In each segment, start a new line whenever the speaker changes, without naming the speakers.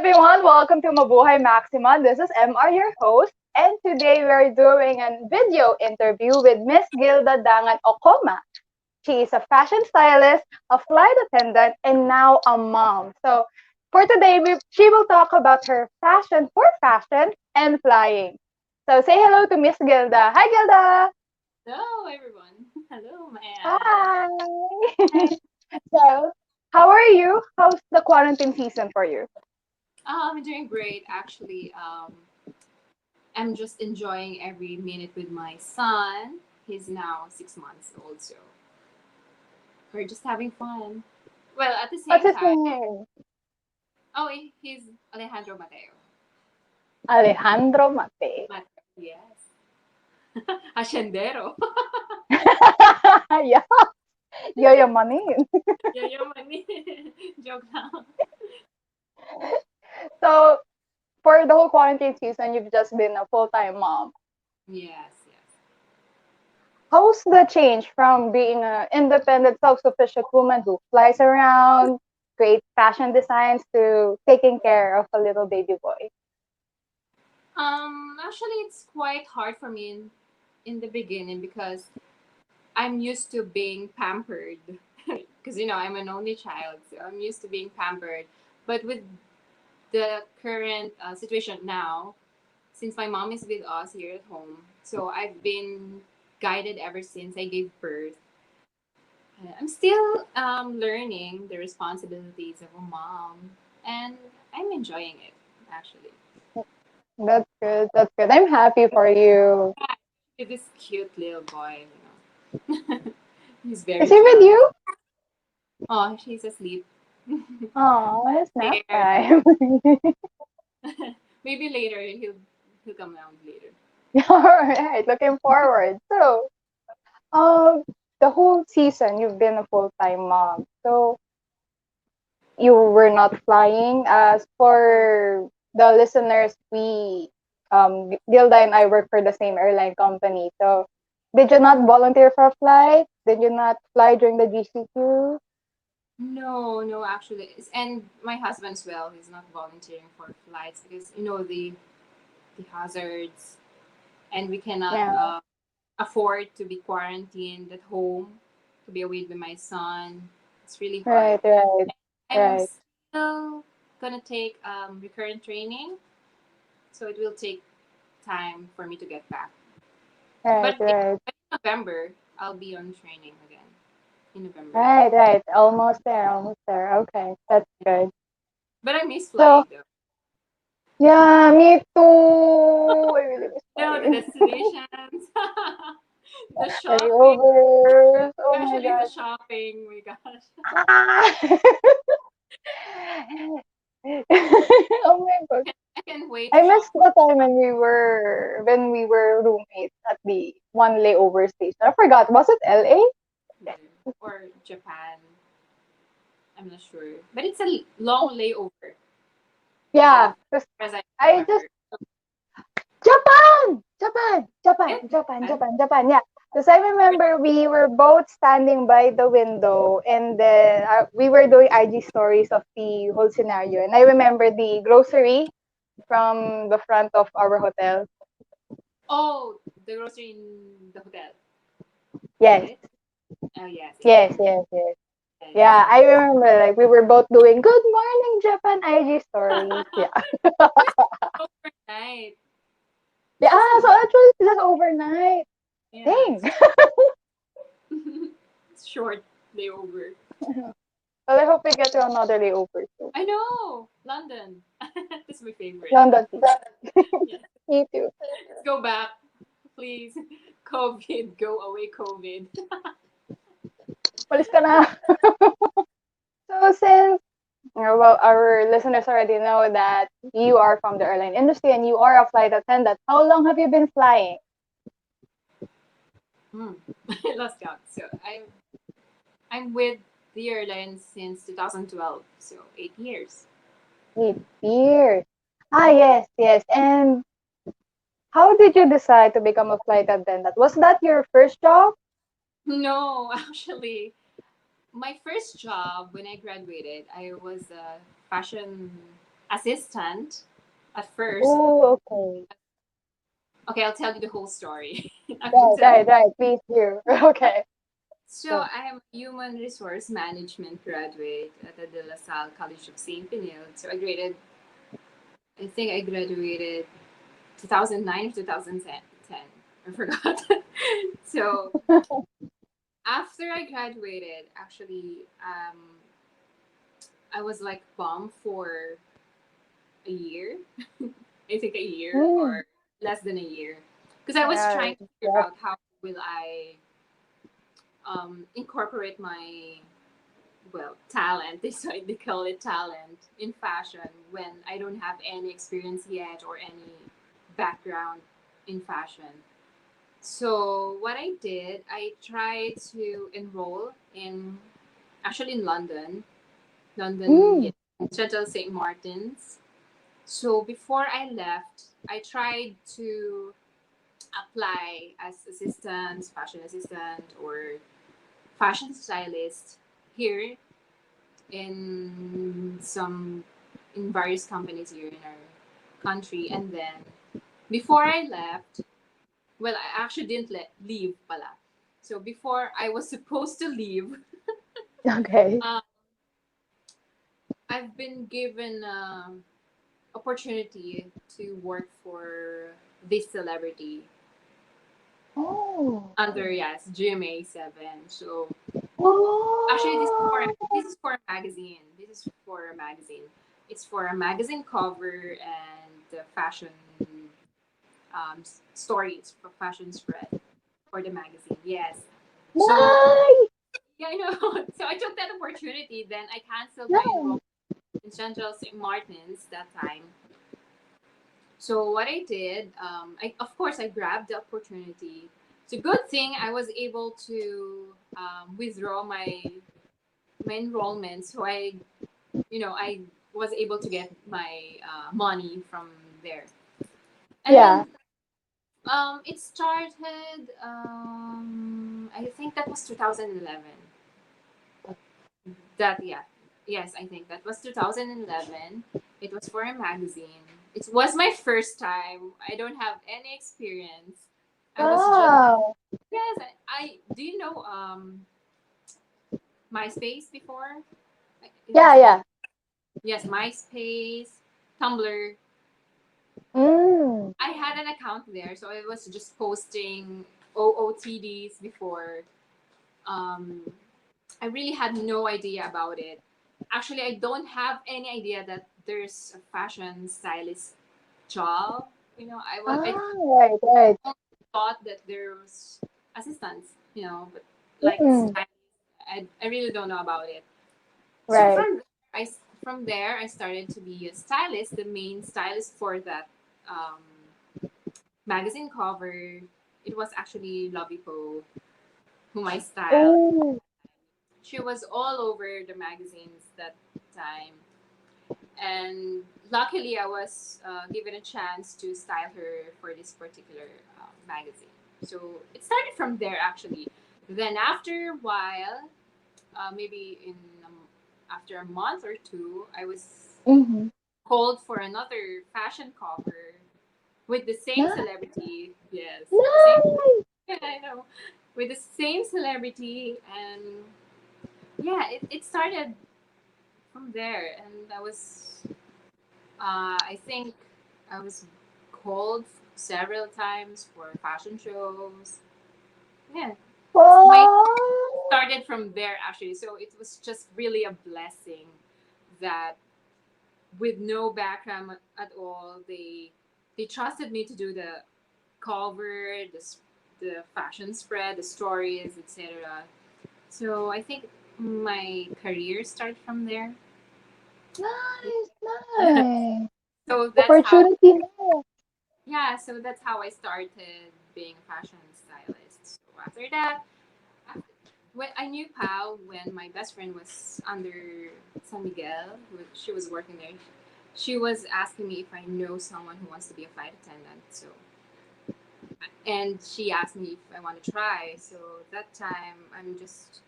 everyone, welcome to Mabuhai Maxima. This is MR, your host, and today we're doing a video interview with Miss Gilda Dangan Okoma. She is a fashion stylist, a flight attendant, and now a mom. So for today, she will talk about her fashion for fashion and flying. So say hello to Miss Gilda. Hi, Gilda.
Hello, everyone. Hello, Maya.
Hi.
Hi.
So how are you? How's the quarantine season for you?
I'm doing great, actually. I'm just enjoying every minute with my son. He's now 6 months old, so we're just having fun. Well, at the
What's
same
his
time,
name?
he's Alejandro Mateo.
Alejandro Mate.
Mateo, yes. Ascendero.
Yeah, yayamanin.
Yayamani. Joke lang.
So, for the whole quarantine season, you've just been a full-time mom.
Yes, yes.
How's the change from being an independent, self-sufficient woman who flies around, creates fashion designs, to taking care of a little baby boy?
Actually, it's quite hard for me in the beginning because I'm used to being pampered because I'm an only child, so I'm used to being pampered. But with the current situation now, since my mom is with us here at home, so I've been guided ever since I gave birth. I'm still learning the responsibilities of a mom, and I'm enjoying it actually.
That's good. That's good. I'm happy for you.
With this cute little boy. He's
Is
very
he with
cute.
you?
Oh, she's asleep.
Oh, it's nap
There.
time.
Maybe later he'll come around later.
All right, looking forward. So, um, the whole season you've been a full-time mom. So you were not flying. As for the listeners, Gilda and I work for the same airline company. So did you not volunteer for a flight? Did you not fly during the GCQ?
No, no, actually, and my husband as well. He's not volunteering for flights because the hazards, and we cannot
Yeah,
afford to be quarantined at home, to be away with my son. It's really hard.
right, right,
I'm
right,
still gonna take recurrent training, so it will take time for me to get back.
right,
But
right,
in November, I'll be on training again. In November.
right. Almost there, almost there. Okay, that's good.
But I miss
So
flying though.
yeah, me too. I really miss
The
flying.
destinations, the shopping,
Layovers. Oh my
especially the
god.
shopping. My gosh,
Ah! Oh my god.
I can't wait to
I miss
shop.
the time when we were roommates at the one layover station. I forgot. Was it LA?
Or Japan. I'm not sure, but it's a long layover
Yeah.
as I
I just
remember.
Japan! Japan! Japan!
Yes,
Japan!
Japan.
Japan! Japan! Yeah. Because I remember we were both standing by the window and then we were doing IG stories of the whole scenario. And I remember the grocery from the front of our hotel.
Oh, the grocery in the hotel. Is
Yes.
it? Oh yes, yes,
Yes,
yes,
yes, yes.
yes, yes.
Yeah, I remember like we were both doing good morning Japan IG stories. Yeah.
Just overnight.
Yeah,
It's just a
so actually it's just overnight.
yeah.
Dang.
It's short layover.
Well, I hope we get to another layover soon.
I know London. That's my favorite.
London.
Yeah.
Me too.
Let's go back, please. COVID, go away, COVID.
Walis ka na. So since well, our listeners already know that you are from the airline industry and you are a flight attendant, how long have you been flying?
Hmm. I lost count. So I'm with the airline since 2012, so 8 years.
8 years. Ah, yes, yes. And how did you decide to become a flight attendant? Was that your first job?
No, actually, my first job when I graduated, I was a fashion. assistant at first.
Oh, okay.
Okay, I'll tell you the whole story. I will
Right,
tell you.
right, right. Please do. Okay.
So
Go.
I am a human resource management graduate at the De La Salle College of St. Pinil. So I think I graduated 2009 or 2010. I forgot. So after I graduated, actually, I was like bummed for a year. I think a year
Mm,
or less than a year. Because I was
right.
trying to figure
Yep.
out how will I incorporate my talent. They call it talent in fashion when I don't have any experience yet or any background in fashion. So what I did, I tried to enroll in actually in London,
Mm,
yeah, Central St. Martin's. So before I left, I tried to apply as assistant, fashion assistant, or fashion stylist here in some in various companies here in our country. And then before I left, well, I actually didn't leave pala. So before I was supposed to leave,
okay.
uh, I've been given opportunity to work for this celebrity
Oh.
under, yes, GMA7. So actually,
Oh.
this is for a magazine. This is for a magazine. It's for a magazine cover and the fashion stories for fashion spread for the magazine. Yes. So
Why?
yeah, I know. So I took that opportunity. Then I canceled my
No.
enrollment in Central St. Martin's that time. So what I did, I of course I grabbed the opportunity. It's a good thing I was able to withdraw my enrollment, so I was able to get my money from there. And
Yeah.
then it started. I think that was 2011. That yeah, yes, I think that was 2011. It was for a magazine. It was my first time. I don't have any experience. I was just
Wow.
yes. I do you know MySpace before? It
Yeah,
was
yeah.
yes, MySpace, Tumblr.
Mm.
I had an account there, so I was just posting OOTDs before. Um, I really had no idea about it. Actually, I don't have any idea that there's a fashion stylist job. I
Ah, right, right.
thought that there was assistants. But like
Mm.
stylist, I really don't know about it. So
Right.
I from there I started to be a stylist, the main stylist for that um, magazine cover. It was actually Lovey Poe whom I styled.
Oh.
She was all over the magazines that time, and luckily I was given a chance to style her for this particular magazine. So it started from there actually. Then after a while, maybe after a month or two, I was
Mm-hmm.
called for another fashion cover with the same
Nice.
celebrity. Yes, the same.
Nice.
Yeah, I know. With the same celebrity, and yeah, it started from there. And I think I was called several times for fashion shows. Yeah, my
Oh.
started from there actually. So it was just really a blessing that with no background at all, they trusted me to do the cover, the fashion spread, the stories, etc. So I think my career started from there.
Nice, nice.
So that's how
Opportunity now.
yeah. So that's how I started being a fashion stylist. So after that, af- when I knew Pal when my best friend was under San Miguel, she was working there. She was asking me if I know someone who wants to be a flight attendant. So and she asked me if I want to try. So that time I'm just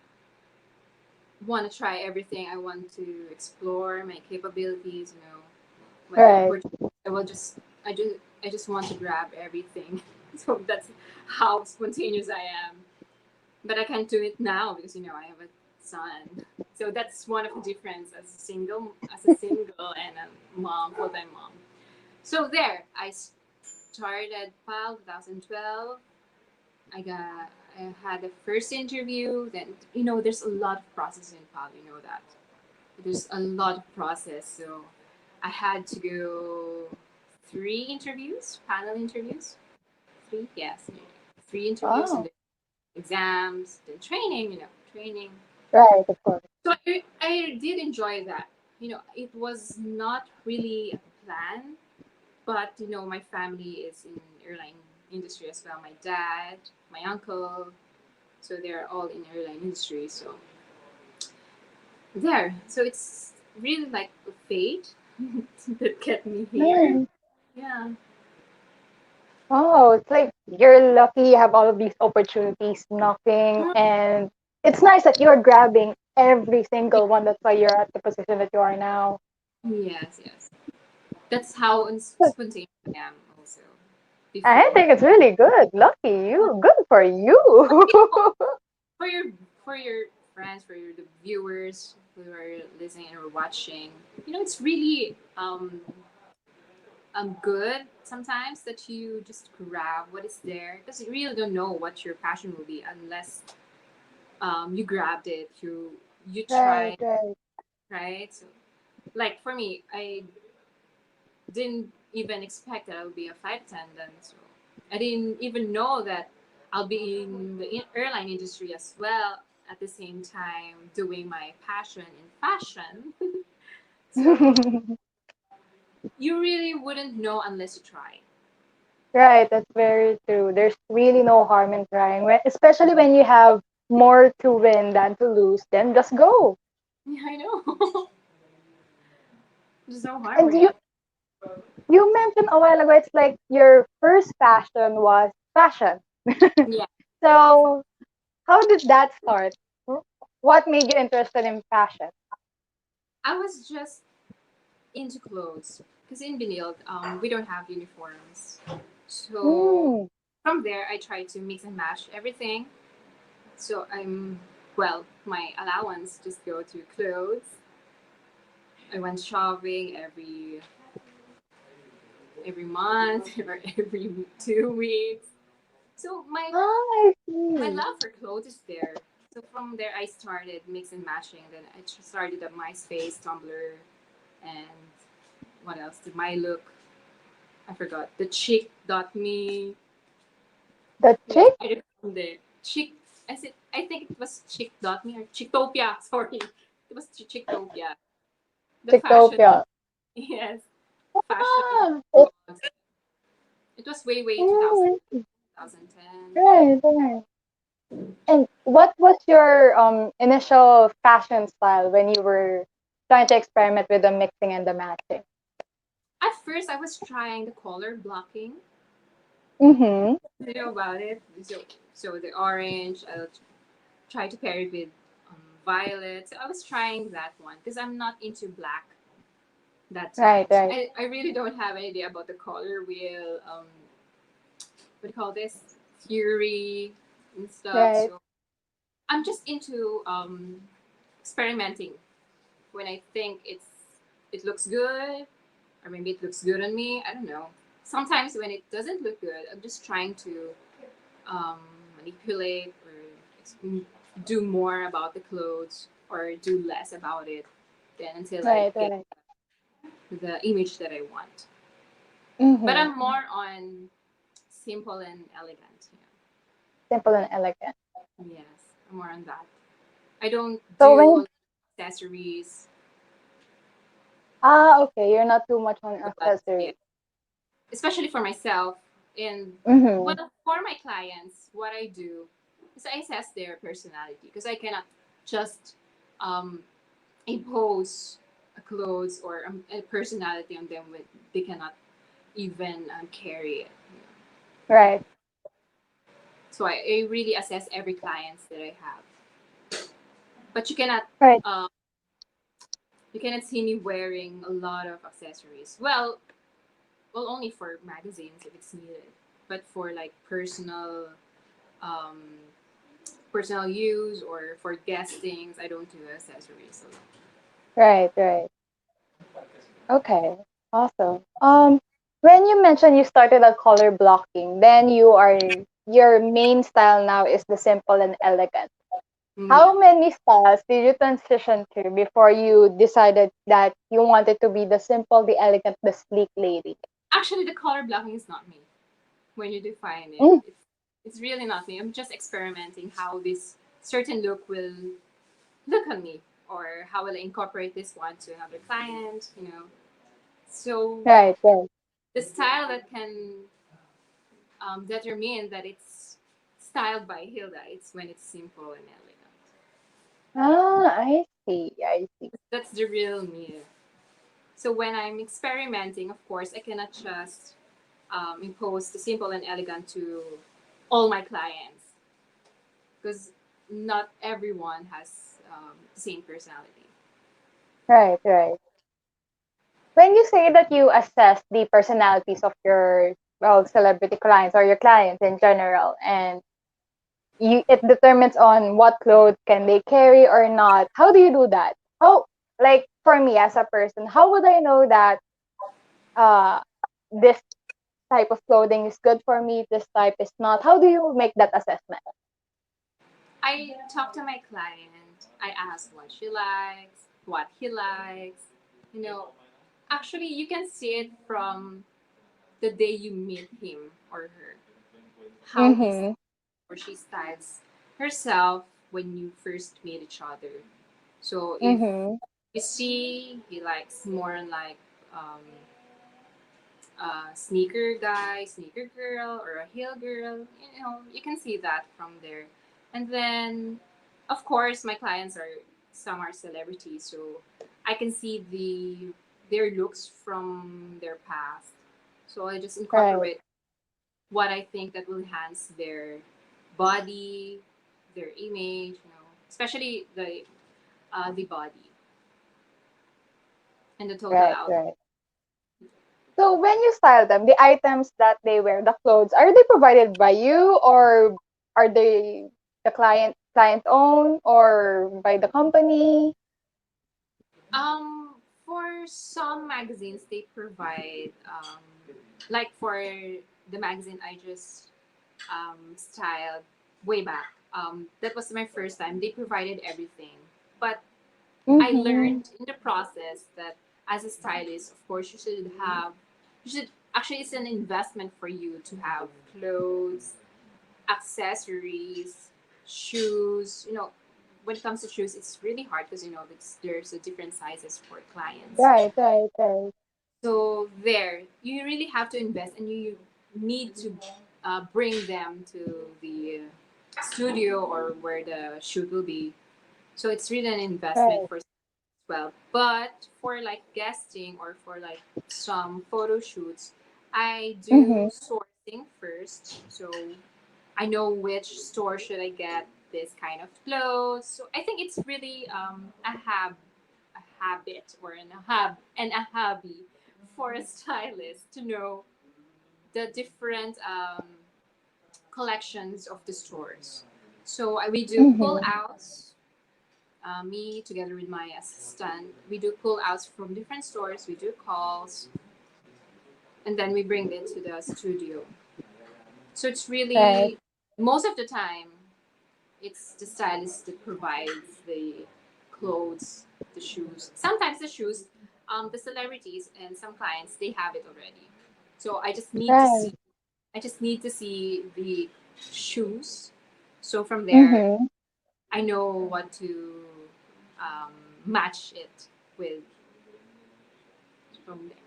want to try everything. I want to explore my capabilities, Whatever
Right.
opportunity, I will I just want to grab everything. So that's how spontaneous I am. But I can't do it now because I have a son. So that's one of the difference as a single and a mom, full time mom. So there, I started PAL 2012. I got I had the first interview. Then there's a lot of process in PAL. You know that there's a lot of process. So I had to go three interviews, panel interviews. Three, yes, three interviews, and
Oh,
then exams, then training. Training.
right, of course.
So I did enjoy that. It was not really a plan, but my family is in airline industry as well. My dad, my uncle, so they're all in airline industry. So there, so it's really like a fate that kept me here.
Nice.
Yeah.
Oh, it's like you're lucky you have all of these opportunities knocking,
Mm,
and it's nice that you're grabbing every single one. That's why you're at the position that you are now.
yes, yes. That's how
But
spontaneous I am also
I
before.
think it's really good. Lucky you. Good for you.
For your for your friends, for the viewers who are listening or watching, it's really good sometimes that you just grab what is there because you really don't know what your passion will be unless you grabbed it, you
Right,
tried,
right.
right? So, like for me, I didn't even expect that I would be a flight attendant. So I didn't even know that I'll be in the airline industry as well at the same time doing my passion in fashion. So you really wouldn't know unless you try.
Right, that's very true. There's really no harm in trying, especially when you have more to win than to lose. Then just go.
Yeah, I know. There's no harm
And you
really.
you mentioned a while ago it's like your first passion was fashion.
Yeah,
So how did that start? What made you interested in fashion?
I was just into clothes because in Benilde, we don't have uniforms. So
Mm,
from there, I tried to mix and match everything. So my allowance just go to clothes. I went shopping every month or every 2 weeks. So
I
my
see.
love for clothes is there. So from there, I started mix and matching. Then I started a MySpace, Tumblr, and what else? The My Look. I forgot the chick.me.
The
Yeah,
chick
I found it. Chick. I think it was chick.me or Chicktopia. Sorry, it was Chicktopia. The fashion.
Chicktopia.
Yes, fashion
Ah,
blogs. It was way 2000,
mm,
2010.
right, right. And what was your initial fashion style when you were trying to experiment with the mixing and the matching?
At first, I was trying the color blocking.
Mm-hmm.
You know about it? So the orange, I'll try to pair it with violet. So I was trying that one because I'm not into black that
Right,
time. So
right.
I really don't have any idea about the color wheel, what do you call this? Theory and stuff.
Right.
So I'm just into experimenting when I think it looks good, or maybe it looks good on me. I don't know. Sometimes when it doesn't look good, I'm just trying to um, manipulate or do more about the clothes or do less about it then until I
Right,
get
right.
the image that I want. But
Mm-hmm.
I'm more on simple and elegant.
Simple and elegant.
Yes, I'm more on that. I don't
So
do
when
accessories.
okay, you're not too much on
But yeah,
accessories.
especially for myself and
Mm-hmm.
well for my clients, what I do is I assess their personality because I cannot just um, impose a clothes or a personality on them when they cannot even carry it.
Right.
So I really assess every clients that I have. But
Right.
uh, You cannot see me wearing a lot of accessories. Well, only for magazines if it's needed, but for like um, personal use or for guestings, I don't do accessories. So
Right, right. Okay. Awesome. When you mentioned you started at color blocking, then your main style now is the simple and elegant.
yeah.
How many styles did you transition to before you decided that you wanted to be the simple, the elegant, the sleek lady?
Actually, the color blocking is not me. When you define it,
Mm,
it's really not me. I'm just experimenting how this certain look will look on me, or how will I incorporate this one to another client. So
right, right.
the style that can determine that it's styled by Hilda, it's when it's simple and elegant.
Ah, I see, I see.
That's the real me. So when I'm experimenting, of course, I cannot just impose the simple and elegant to all my clients because not everyone has the same personality.
Right, right. When you say that you assess the personalities of your celebrity clients or your clients in general, and it determines on what clothes can they carry or not. How do you do that? How, like, for me as a person, how would I know that uh this type of clothing is good for me, this type is not? How do you make that assessment?
I talk to my client. I ask what she likes, what he likes. You know, actually, you can see it from the day you meet him or her, how he
Mm-hmm.
or she styles herself when you first meet each other. So if
Mm-hmm.
you see he likes more like um, a sneaker guy, sneaker girl, or a heel girl, you can see that from there. And then, of course, my clients are some are celebrities, so I can see their looks from their past. So I just
Right.
incorporate what I think that will enhance their body, their image, especially the body and the total
Right.
outfit.
Right. So when you style them, the items that they wear, the clothes, are they provided by you, or are they the client own, or by the company?
For some magazines, they provide, like for the magazine I just styled way back. That was my first time. They provided everything, but I
Mm-hmm.
learned in the process that as a stylist, of course, you should actually, it's an investment for you to have clothes, accessories, shoes. When it comes to shoes, it's really hard because there's a different sizes for clients.
Right. Right. Right.
So there, you really have to invest, and you need to bring them to the studio or where the shoot will be. So it's really an investment
Right.
for well. But for like guesting or for like some photo shoots, I
Mm-hmm.
do sourcing first. So I know which store should I get this kind of clothes. So I think it's really a habit or a hobby for a stylist to know the different collections of the stores. So we do pull
Mm-hmm.
outs. Me together with my assistant, we do pull outs from different stores. We do calls, and then we bring it to the studio. So it's
Right.
really most of the time it's the stylist that provides the clothes, the shoes. Sometimes the shoes, the celebrities and some clients they have it already. So
Right.
I just need to see the shoes. So from there,
Mm-hmm.
I know what to um, match it with from there.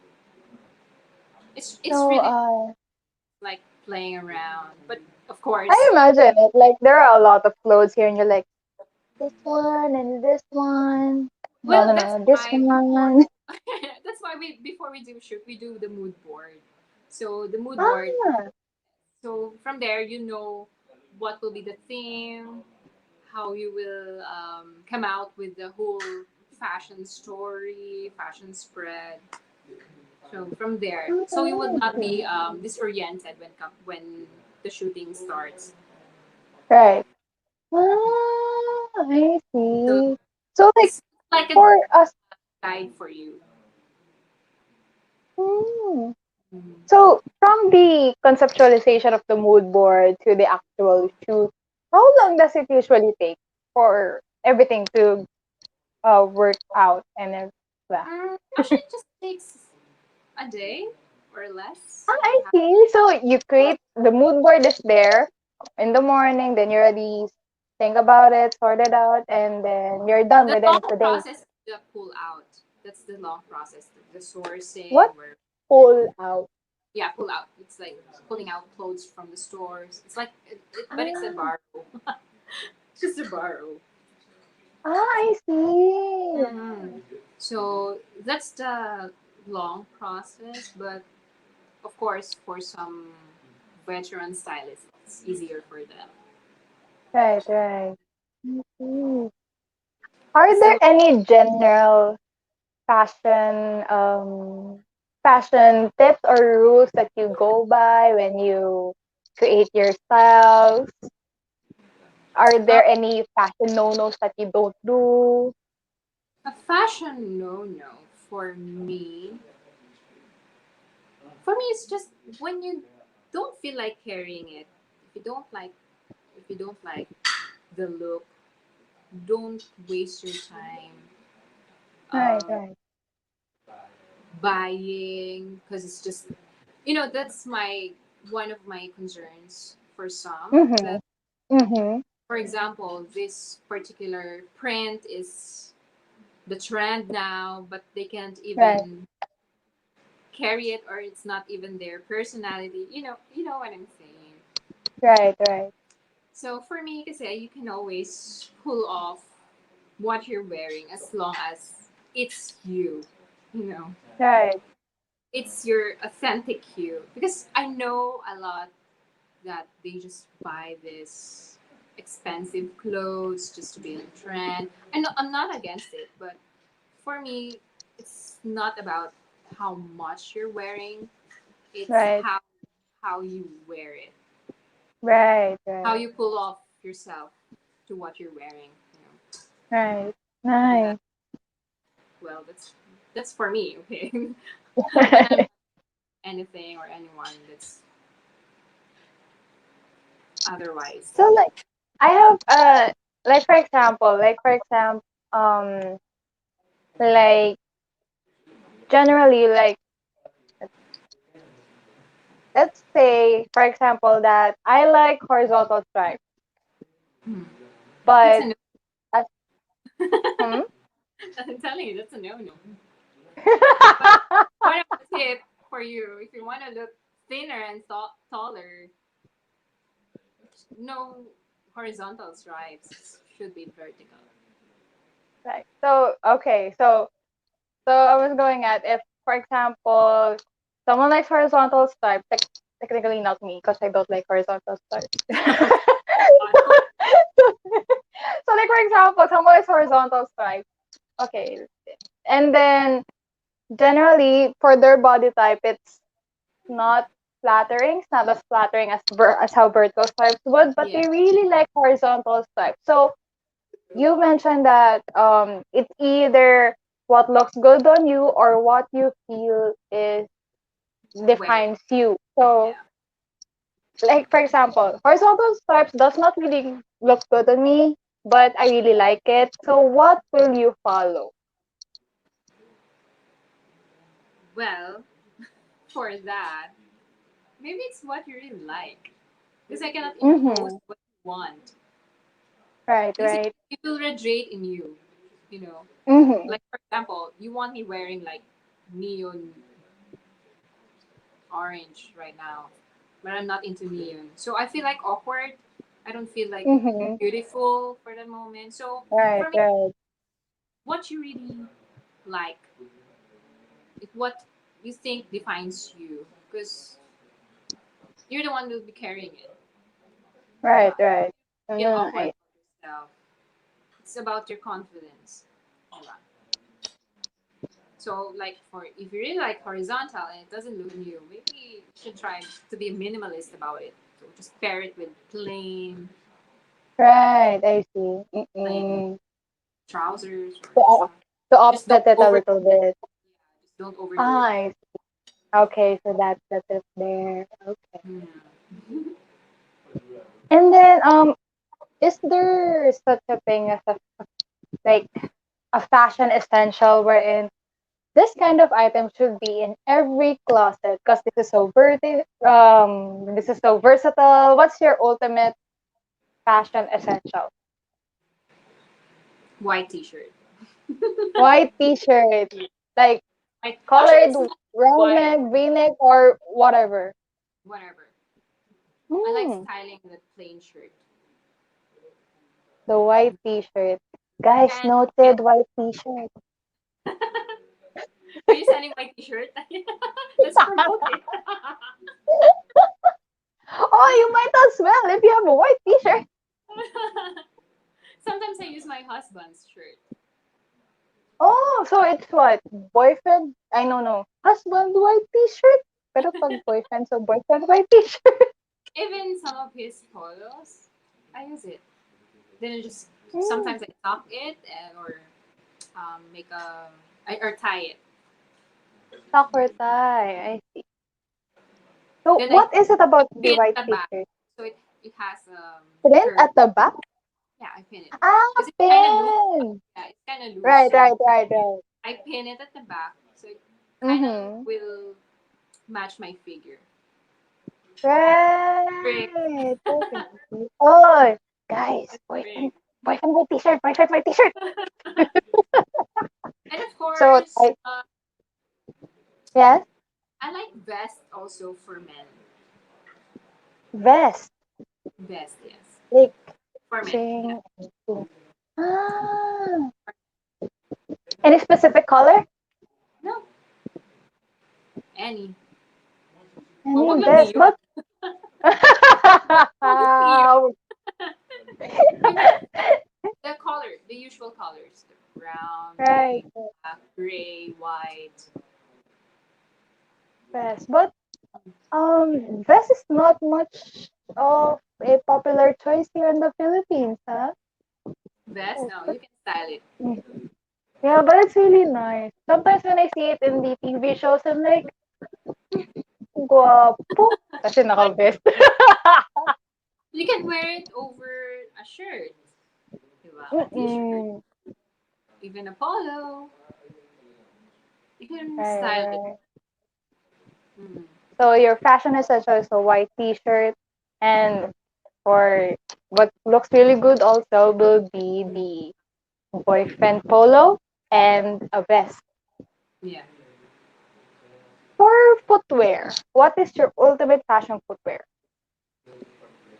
It's
So
really like playing around, but of
I
course,
imagine it like there are a lot of clothes here, and you're like this one and this one. No,
well,
no,
that's
no, this
why before
one.
that's why we before we do shoot, we do the mood board. So the mood board.
Ah,
So from there, you know what will be the theme, how you will come out with the whole fashion story, fashion spread. So from there, so you would not be disoriented when the shooting starts.
Right. I
So
see. So like
it's like a
for us,
guide for you.
hmm.
Mhm.
So from the conceptualization of the mood board to the actual shoot, how long does it usually take for everything to work out and then blah?
Actually, it just takes a day or less.
I see. So you create the mood board is there in the morning, then you already think about it, sort it out, and then you're done
The
within
long
the day.
process is the pull out. That's the long process. The
What
sourcing, where
pull out?
yeah, pull out. It's like pulling out clothes from the stores. It's like, but it's a
Ah,
borrow. It's just a borrow.
I see.
Mhm. So that's the long process, but of course, for some veteran stylists, it's easier for them.
Right, right. I see. Are there
So
any general fashion tips or rules that you go by when you create your styles? Are
uh,
there any fashion no-nos that you don't do?
a fashion no for me. For me, it's just when you don't feel like carrying it. If you don't like, if you don't like the look, don't waste your time
Right,
uh,
right.
buying, because it's just, that's my one of my concerns for some,
Mm-hmm.
that
Mm-hmm.
for example, this particular print is the trend now, but they can't
Right,
even carry it, or it's not even their personality. You know what I'm saying.
right, right,
So for me, kasi you can always pull off what you're wearing as long as it's you. You know,
right,
it's your authentic you. Because I know a lot that they just buy this expensive clothes just to be in trend. I'm not against it, but for me, it's not about how much you're wearing. It's
right,
how you wear it,
right,
how
right,
you pull off yourself to what you're wearing.
right.
That
Nice.
well, that's for me. Okay, but I'm anything or anyone that's otherwise.
So like I have like for example, um like generally like let's say for example that I like horizontal stripes,
Hmm. That's
but
a no.
as hmm?
I'm telling you, that's a no. But one of the tip for you, if you want to look thinner and taller, no horizontal stripes, should be vertical.
Right. So okay, so I was going at if for example someone likes horizontal stripes, technically not me because I don't like horizontal stripes. So like for example, someone likes horizontal stripes. Okay. And then generally for their body type it's not flattering. It's not as flattering as as how vertical stripes would, but
Yeah.
they really like horizontal stripes. So you mentioned that it's either what looks good on you or what you feel is
Wear it.
defines you. So
Yeah.
like for example, horizontal stripes does not really look good on me, but I really like it. So what will you follow?
Well, for that, maybe it's what you really like. Because I cannot impose
Mm-hmm.
what you want.
Right,
Because
right.
it will radiate in you. You know,
Mm-hmm.
like for example, you want me wearing like neon orange right now, but I'm not into neon. So I feel like awkward. I don't feel like
Mm-hmm.
beautiful for the moment. So
Right,
for me,
right.
what you really like, what you think defines you, because you're the one who'll be carrying it.
Right,
Yeah.
right.
Feel awkward
Nice.
about yourself. It's about your confidence. Yeah. So, like, for if you really like horizontal and it doesn't look new, maybe you should try to be minimalist about it. So just pair it with
Right, I see.
plain
Mm-mm.
trousers or
To,
some.
to
Just don't
offset it a
over.
little bit.
Just don't overdo it.
Ah, I see. Okay, so that's the tip there. Okay.
Yeah.
And then, is there such a thing as a like a fashion essential wherein this kind of item should be in every closet because this is so versatile. What's your ultimate fashion essential?
White T-shirt.
White t-shirt, like
White. Actually,
colored
it's not
round
white.
neck, V-neck, or whatever.
Whatever. I like
Hmm,
styling that plain shirt.
the white t-shirt. Guys,
And
noted white t-shirt.
are you selling my T-shirt? Let's promote it.
Oh, you might as well if you have a white t-shirt.
Sometimes I use my husband's shirt.
Oh, so it's what? Boyfriend? I don't know. Husband white t-shirt? Pero pag boyfriend, so boyfriend white t-shirt.
Even some of his polos, I use it. Then I just
Hmm,
sometimes I tuck it or make or tie it.
soccer tie. I see. So
Then
what is it
I
about the
pin it
white
at the back,
t-shirt?
so it has
Print
curve.
at the back?
Yeah, I pin it
Ah,
because it's kind of loose.
pin.
Yeah, it's kind of loose,
Right,
so
right, right, right.
I pin it at the back, so it kind of
Mm-hmm.
will match my figure. Great.
Right. Okay. Oh, guys,
Great.
boyfriend white t-shirt, boyfriend white t-shirt.
And of
So
course,
yes,
I like vest also for men.
vest,
Vest, yes,
like
for men. Yeah.
ching. Ah, any specific color?
No, any. Oh, wag
Any
lang
vest,
neon.
but
Wag lang neon. Even the color, the usual colors, the brown,
right,
pink, black, gray, white.
vest, but vest is not much of a popular choice here in the Philippines, huh?
Vest, no, you can style it.
Mm. Yeah, but it's really nice. Sometimes when I see it in the TV shows, I'm like, guwapo. Kasi naka-vest.
You can wear it over a shirt, diba? A t-shirt,
Mm-mm.
even a polo. You can
Right,
style it.
right.
Mm.
So your fashion essential is a white t-shirt, and for what looks really good also will be the boyfriend polo and a vest.
Yeah.
For footwear, what is your ultimate fashion footwear?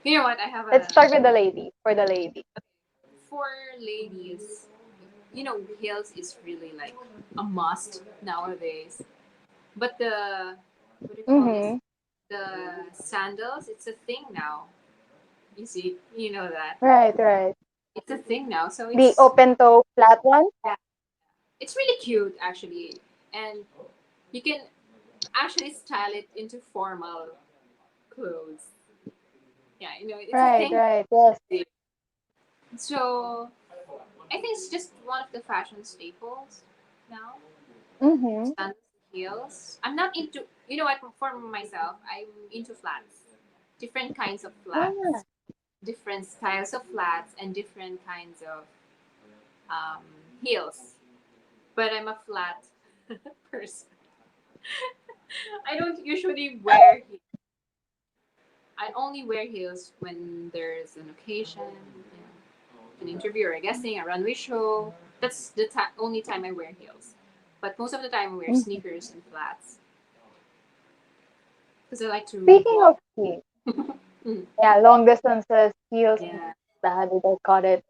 You know what? I have
Let's
a
start with the lady. For the lady.
for ladies. You know, heels is really like a must nowadays. But the what do you call this?
Mm-hmm.
The sandals, it's a thing now. You see, you know that
Right, right.
it's a thing now. So
The open toe flat one.
yeah, it's really cute actually, and you can actually style it into formal clothes. Yeah, you know, it's a
Right,
thing.
right. Yes.
So I think it's just one of the fashion staples now.
Mm-hmm.
Sandals and heels. I'm not into. You know what? For myself, I'm into flats. Different kinds of
Ah,
flats, different styles of flats, and different kinds of um, heels. But I'm a flat person. I don't usually wear heels. I only wear heels when there's an occasion, an interview or a guesting, a runway show. That's the only time I wear heels. But most of the time I wear
mm.
sneakers and flats because I like to
Speaking
walk.
of heels,
Mm,
yeah, long distances, heels,
yeah.
how did I call it?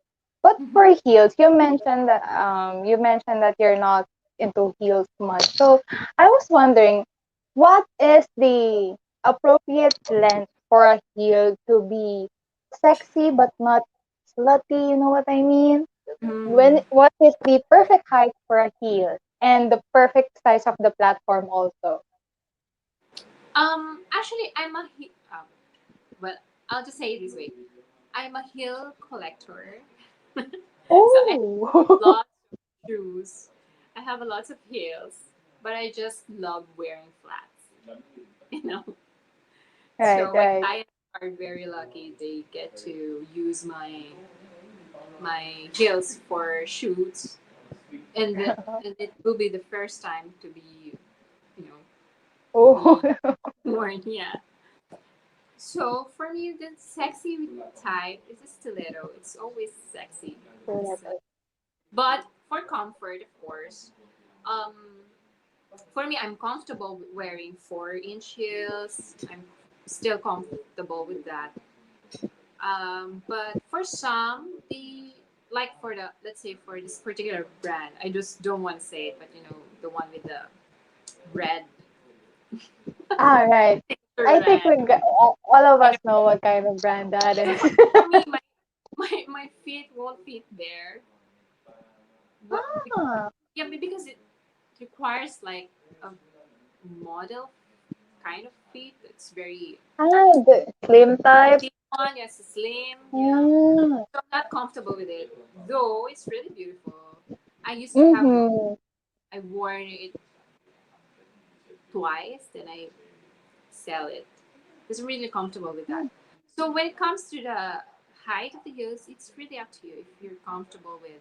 But
Mhm.
for heels, you mentioned that you're not into heels much. So I was wondering, what is the appropriate length for a heel to be sexy but not slutty? You know what I mean?
Mm.
What is the perfect height for a heel? and the perfect size of the platform also?
Actually, well, I'll just say it this way. I'm a heel collector. So I have
Oh,
lots of shoes. I have a lots of heels, but I just love wearing flats. You know.
right,
So my
right.
clients are very lucky. They get to use my heels for shoots, and it will be the first time to be, you know, to
Oh,
be worn. Yeah. So for me, the sexy type is a stiletto. It's always sexy. But for comfort, of course, um, for me, I'm comfortable wearing 4-inch heels. I'm still comfortable with that. But for some, the like for the let's say for this particular brand, I just don't want to say it, but the one with the red,
all right. I think
red.
all of
You know,
us know what kind of brand that
because
is.
for me, my feet won't fit there. What?
Ah,
Yeah, because it requires like a model kind of feet. It's very
the slim type.
thin one. Yes, slim. Yeah,
Mm,
so I'm not comfortable with it. Though it's really beautiful. I used to have one.
mm-hmm.
I worn it twice, then I sell it. It's really comfortable with that. So when it comes to the height of the heels, it's really up to you if you're comfortable with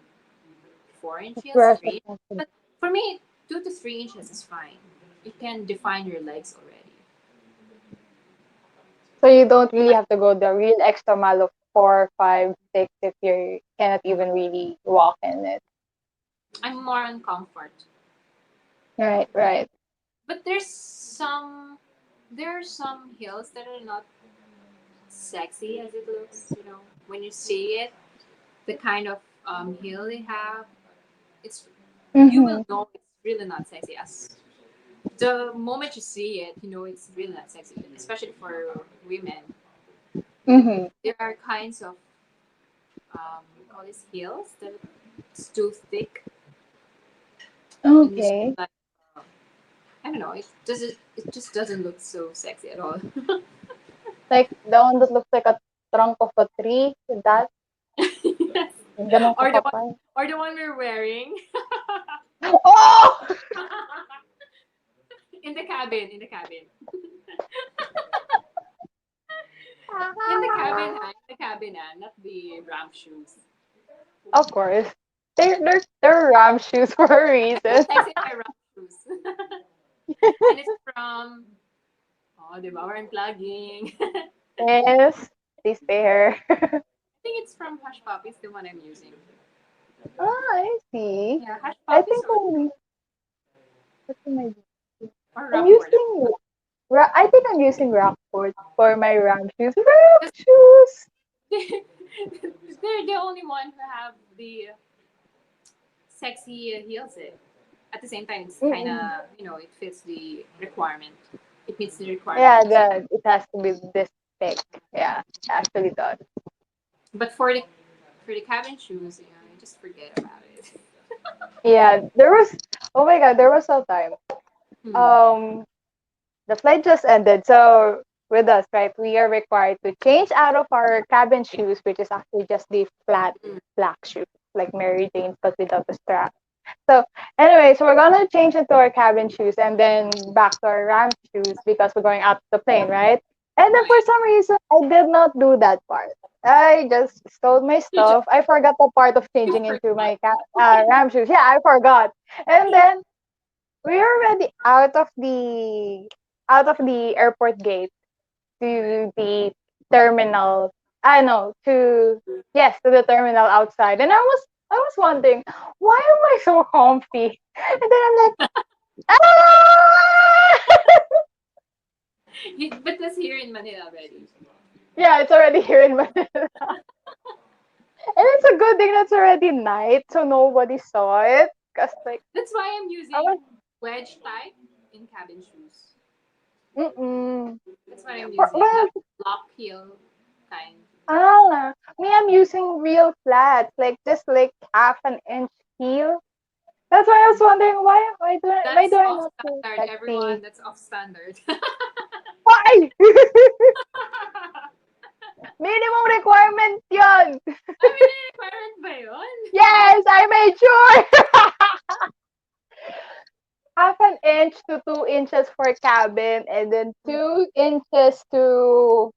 4-inch heels,
Where's the
3.
comfort?
But for me, 2 to 3 inches is fine. You can define your legs already.
So you don't really
But
have to go the real extra mile of 4, 5, 6 if you cannot even really walk in it.
I'm more on comfort.
Right, right.
But there are some heels that are not sexy as it looks. When you see it, the kind of heel they have, it's you will
Mm-hmm.
know it's really not sexy as the moment you see it, it's really not sexy, especially for women.
Mm-hmm.
There are kinds of call this heels that it's too thick and it's
Okay.
like I don't know. It just doesn't look so sexy at all.
Like the one that looks like a trunk of a tree. Is that
Yes.
ganun
Or the one
kakapal?
or the one we're wearing
Oh!
in the cabin. In the cabin, not the ramp shoes.
Of course. They're ram shoes for a
I feel
reason.
sexy in my ramp shoes. And it's from diba, we're unplugging. I
Yes. Please pay her.
think it's from Hush Puppies, the one I'm using.
Ah, I see.
Yeah, Hush
I
Puppies
think what am I
or
I'm
Rockport.
using I think I'm using Rockport for my ram shoes. Ram shoes.
They're the only one who have the sexy heels. At the same time, it's kind
Mm-mm.
of it fits the requirement. It meets the
Yeah,
requirement.
it has to be this thick. Yeah, it actually does.
But for the cabin shoes, you just forget about it.
Yeah, there was. Oh my God, there was a time.
Hmm.
Um, the flight just ended, so with us, right, we are required to change out of our cabin shoes, which is actually just the flat
Hmm.
black shoes, like Mary Jane's, but without the strap. So anyway, so we're gonna change into our cabin shoes and then back to our ramp shoes because we're going out the plane, right? And then for
Right.
some reason, I did not do that part. I just stowed my
You just
stuff. I forgot the part of
you
changing into
forgot.
my ramp shoes. Yeah, I forgot. And then we're already out of the airport gate
Right.
to the terminal. I know to yes to the terminal outside, and I was wondering why am I so comfy? And then I'm like, ah!
But that's here in Manila already.
Yeah, it's already here in Manila, and it's a good thing that's already night, so nobody saw it. Cause like
That's why I'm
I was,
using wedge type in cabin shoes.
mm-mm.
That's what I'm
For,
using,
well,
not block heel kind.
me, I'm using real flats, like just like half an inch heel. That's why I was wondering why
That's
do I
off
not feel
standard, everyone.
sexy?
That's off standard.
Why? Minimum requirement yun.
I mean, requirement ba yun?
Yes, I made sure. Half an inch to 2 inches for cabin, and then 2 inches to.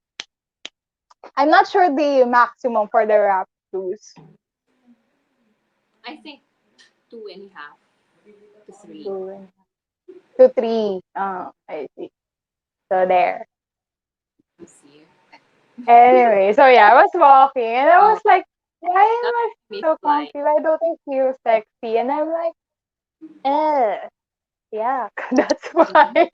I'm not sure the maximum for the wrap shoes.
I think 2.5 to 3.
2 to 3. I see. So there.
Let's see.
Anyway, so yeah, I was walking and I
Oh,
was like, why
that
am I
makes me
so
fly.
comfy? Why don't I feel sexy? And I'm like, eh, yeah, that's why.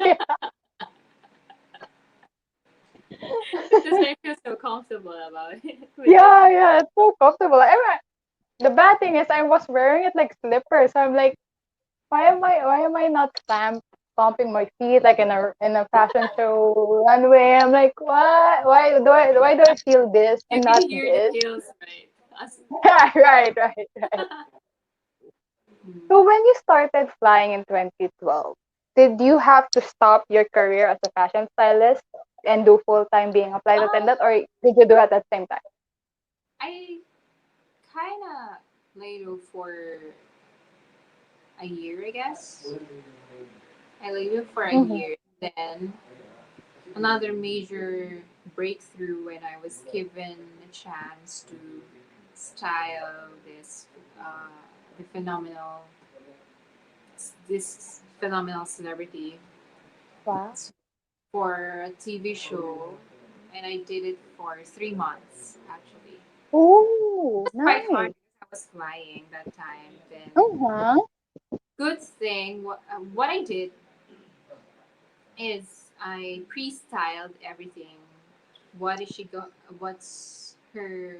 Because I feel so comfortable about it with it.
Yeah, it's so comfortable. The bad thing is I was wearing it like slippers. So I'm like, why am I not stomping my feet like in a fashion show runway? I'm like, what? Why do I feel this
You
and
can
not
hear the
this?
heels, right?
Right. So when you started flying in 2012, did you have to stop your career as a fashion stylist and do full time being a flight
Um,
attendant, or did you do it at the same time?
I kind of laid off for a year, I guess. I laid off for a
Mm-hmm.
year. Then another major breakthrough when I was given a chance to style uh, the this phenomenal celebrity
Wow.
for a TV show, and I did it for 3 months actually. It
Oh,
was quite hard
nice.
because I was flying that time. Then
Uh-huh.
good thing what I did is I pre-styled everything. What is she go? What's her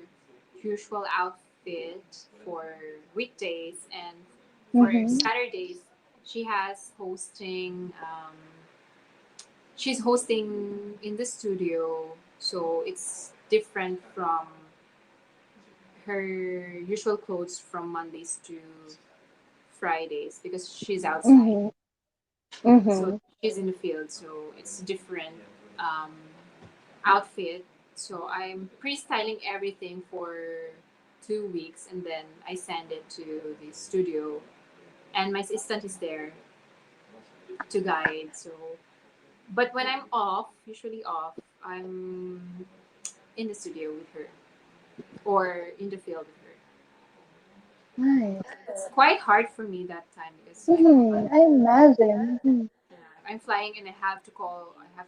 usual outfit for weekdays, and for
Mm-hmm.
Saturdays she has hosting. She's hosting in the studio, so it's different from her usual clothes from Mondays to Fridays because she's outside.
Mm-hmm.
So
Mm-hmm.
she's in the field, so it's different um, outfit. So I'm pre-styling everything for 2 weeks, and then I send it to the studio, and my assistant is there to guide. So, but when I'm off, usually off, I'm in the studio with her or in the field with her.
Nice.
It's quite hard for me that time because
Mm-hmm. I imagine. Mm-hmm.
I'm flying and I have to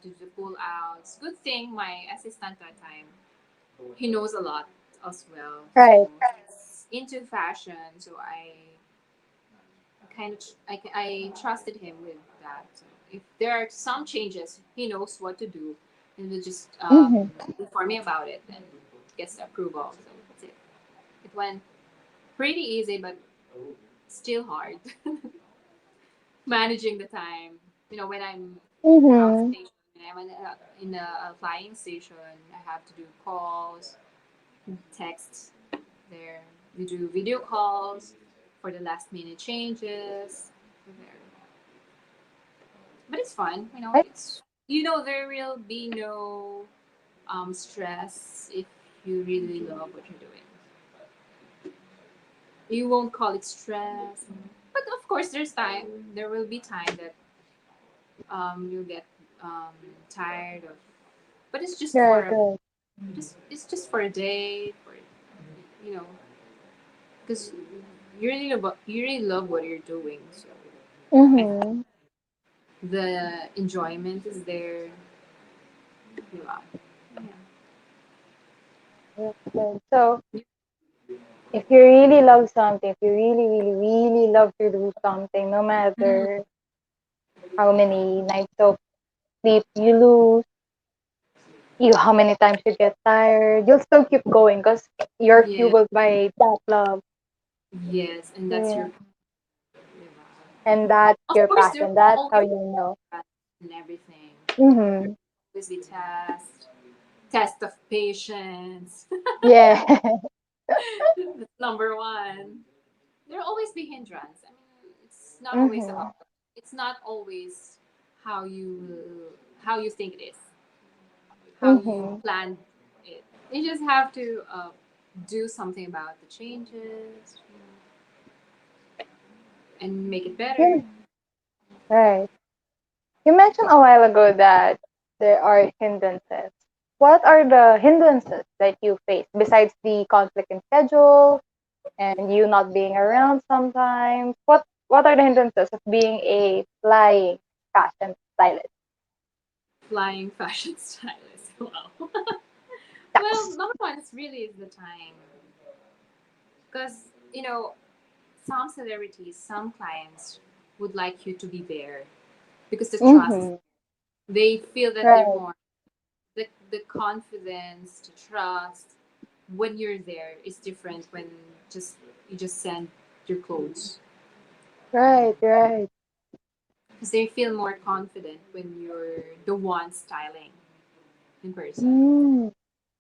do the pull outs. Good thing my assistant that time, he knows a lot as well. So
Right.
he's into fashion. So I trusted him with that. So if there are some changes, he knows what to do, and will just
Mm-hmm.
inform me about it and gets the approval. So that's it. It went pretty easy, but still hard managing the time. When I'm
Mm-hmm.
outstation, when I'm in a flying station, I have to do calls, texts. There, we do video calls for the last minute changes. There, but it's fun.
Right.
There will be no stress if you really love what you're doing. You won't call it stress, but of course, there will be time that you'll get um, tired of. But it's just
Right.
for
Right.
it's just for a day, you know, because you really love what you're doing. So I think
Mm-hmm.
the enjoyment is there. Yeah.
That's good. So if you really love something, if you really, really, really love to do something, no
Mhm.
matter how many nights of sleep you lose, how many times you get tired, you'll still keep going because you're
Yeah.
fueled by that love.
Yes, and that's
Yeah.
your.
And that's
Of
your
course, there
passion.
will
That's how
always
you know.
be tests and everything. There
Mm-hmm.
will always be test of patience.
Yeah.
That's number one. There will always be hindrance. I mean, not always
Mm-hmm.
about, it's not always how you think it is, how you
Mm-hmm.
planned it. You just have to do something about the changes, and make it
Yeah,
better.
right. You mentioned a while ago that there are hindrances. What are the hindrances that you face besides the conflict in schedule and you not being around sometimes? What are the hindrances of being a flying fashion stylist?
Flying fashion stylist. Wow. Well,
Yes.
number one is really is the time, because some celebrities, some clients would like you to be there because the trust is,
Mm-hmm.
they feel that they're
Right.
more, the confidence, the trust when you're there is different when just you just send your clothes,
Right. Right.
because they feel more confident when you're the one styling in person,
Mm-hmm.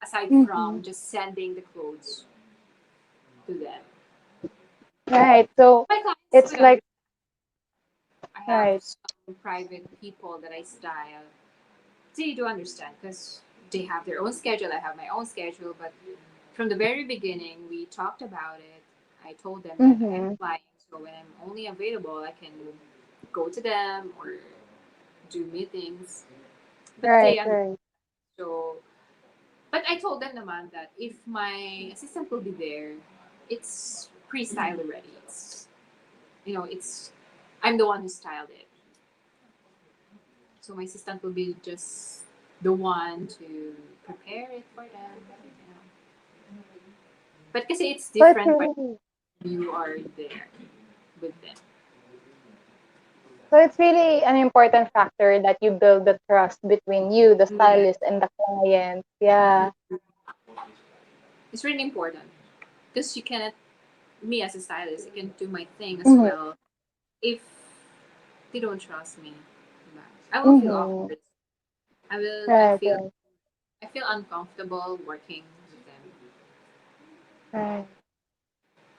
aside
Mm-hmm.
from just sending the clothes to them.
Right. So
My clients
it's
would
like
understand. I have
right.
some private people that I style. They do understand because they have their own schedule. I have my own schedule. But from the very beginning, we talked about it. I told them that I am
Mm-hmm.
flying, so when I'm only available, I can go to them or do meetings. But
Right.
they understand.
Right.
So, but I told them naman that if my assistant will be there, it's pre-styled already. It's I'm the one who styled it. So my assistant will be just the one to prepare it for them. But kasi it's
So it's
different when
really
you are there with them.
So it's really an important factor that you build the trust between you, the
Yeah.
stylist, and the client. Yeah.
It's really important because you cannot, me as a stylist, I can do my thing as
Mm-hmm.
well if they don't trust me. I will feel
Mm-hmm.
awkward. I will. I
Right,
feel.
right,
I feel uncomfortable working with them.
right.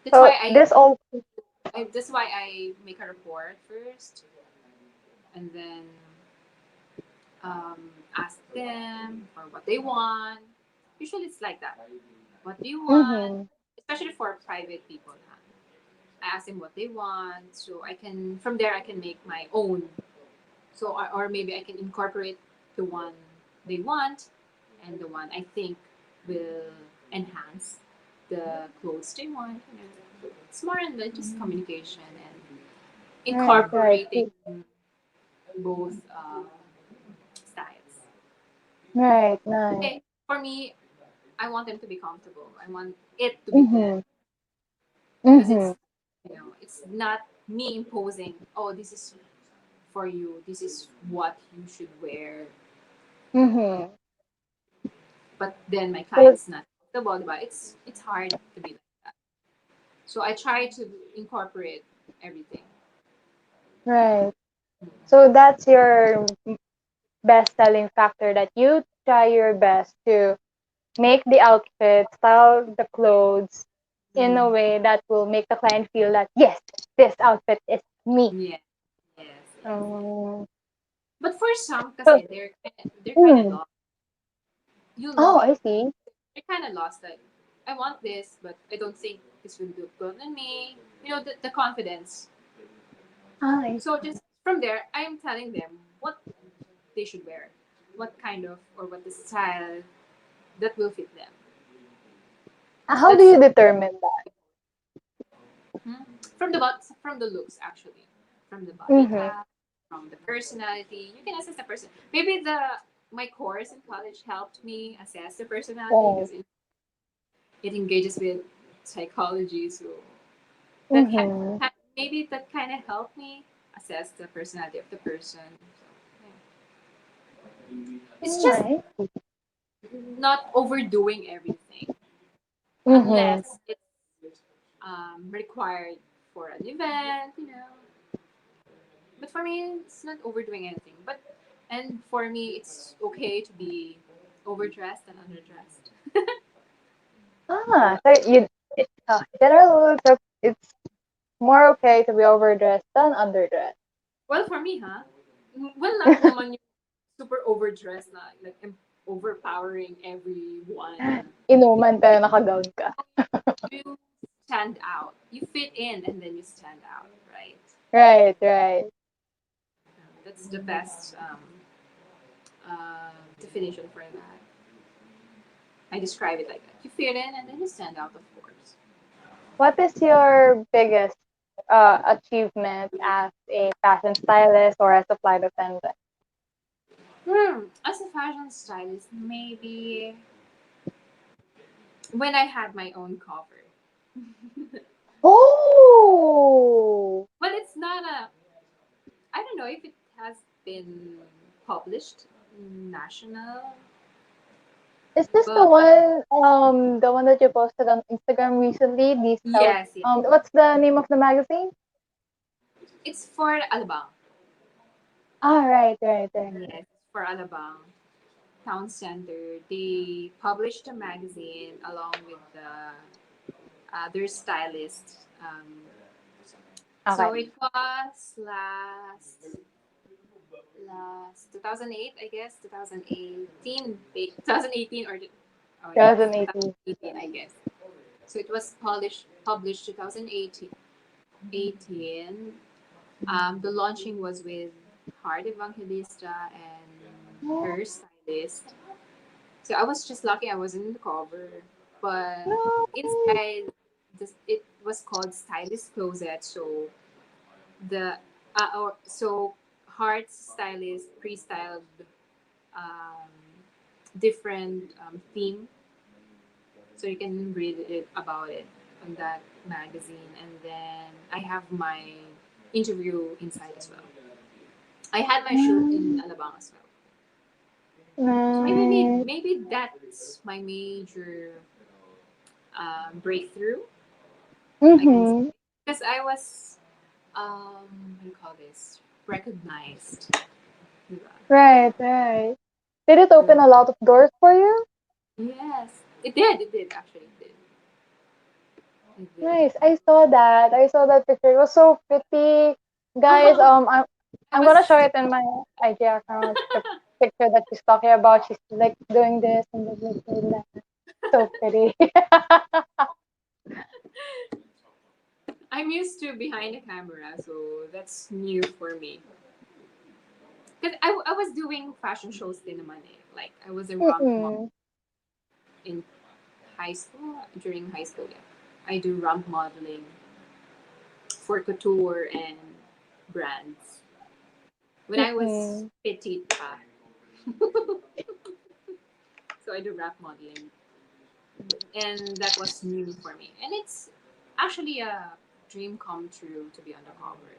That's
So
why
this all
That's why I make a report first, and then ask them for what they want. Usually it's like that. What do you want?
mm-hmm.
Especially for private people. Huh? I ask them what they want, so I can from there I can make my own. So or maybe I can incorporate the one they want and the one I think will enhance the clothes they want. It's more than just communication and
Right, right,
incorporating both styles.
right, nice.
Okay, for me, I want them to be comfortable. I want it to be them
Mm-hmm.
because
Mm-hmm.
it's not me imposing. Oh, this is for you. This is what you should wear.
Mm-hmm.
But then my
So
client's not comfortable about it. It's hard to be like that. So I try to incorporate everything.
right. So that's your best selling factor that you try your best to make the outfit, style the clothes in a
Mm.
way that will make the client feel that yes, this outfit is me.
Yeah. Yes. Yes.
Um,
But for some,
so,
kasi they're kind of
mm,
lost. You
oh,
know,
I see.
they're kind of lost. Like, I want this, but I don't think this will look good on me. The confidence.
Ah, I
So just from there, I am telling them what they should wear, what kind of or what the style that will fit them.
How do
That's
you determine that?
hmm, from the looks actually, from the body
Mm-hmm.
type, from the personality. You can assess the person. Maybe the my course in college helped me assess the personality
Right.
because it engages with psychology. So that
Mm-hmm.
maybe that kind of helped me assess the personality of the person. So, yeah. It's just
Alright.
not overdoing everything
Mm-hmm.
unless it's required for an event. But for me, it's not overdoing anything. And for me, it's okay to be overdressed and underdressed.
Ah, so you, general, so it's more okay to be overdressed than underdressed.
Well, for me, huh? Well, not naman yung super overdressed na, like, overpowering everyone.
Inuman pero naka-gown ka.
You stand out. You fit in and then you stand out, right?
Right, right.
That's the best definition for that. I describe it like that. You fit in and then you stand out, of course.
What is your biggest achievement as a fashion stylist or as a flight attendant?
As a fashion stylist, maybe when I had my own cover.
Oh,
But it's not a. I don't know if it has been published national,
is this
but
the one that you posted on Instagram recently? These out
yes, yes.
what's the name of the magazine?
It's for Alabang.
Ah, right, right, right.
Yes, for Alabang Town Center. They published a magazine along with their stylist.
Okay,
So it was last 2008, I guess, 2018, 2018 or oh yes,
2018.
2018, I guess. So it was published 2018. The launching was with Heart Evangelista and her stylist. So I was just lucky I wasn't in the cover, but
No.
inside it was called Stylist Closet. So the so Heart's stylist pre-styled um, different theme, so you can read it about it on that magazine. And then I have my interview inside as well. I had my shoot in Alabang as well. So
Nice.
maybe that's my major breakthrough, I can say,
Mm-hmm.
because I was what do you call this, recognized. Diba?
Right, right. Did it open a lot of doors for you?
Yes, it did actually, it did.
Nice. I saw that. I saw that picture. It was so pretty. Guys,
Oh, I
I'm
was
gonna show it in my IG account. The picture that she's talking about. She's like doing this and doing that. So pretty.
I'm used to behind the camera, so that's new for me. Because I was doing fashion shows din naman eh. Like, I was a ramp model
Mm-mm.
in high school, during high school, yeah. I do ramp modeling for couture and brands. When I was
Mm-mm.
petite pa. So I do ramp modeling. And that was new for me. And it's actually a dream come true to be on the cover.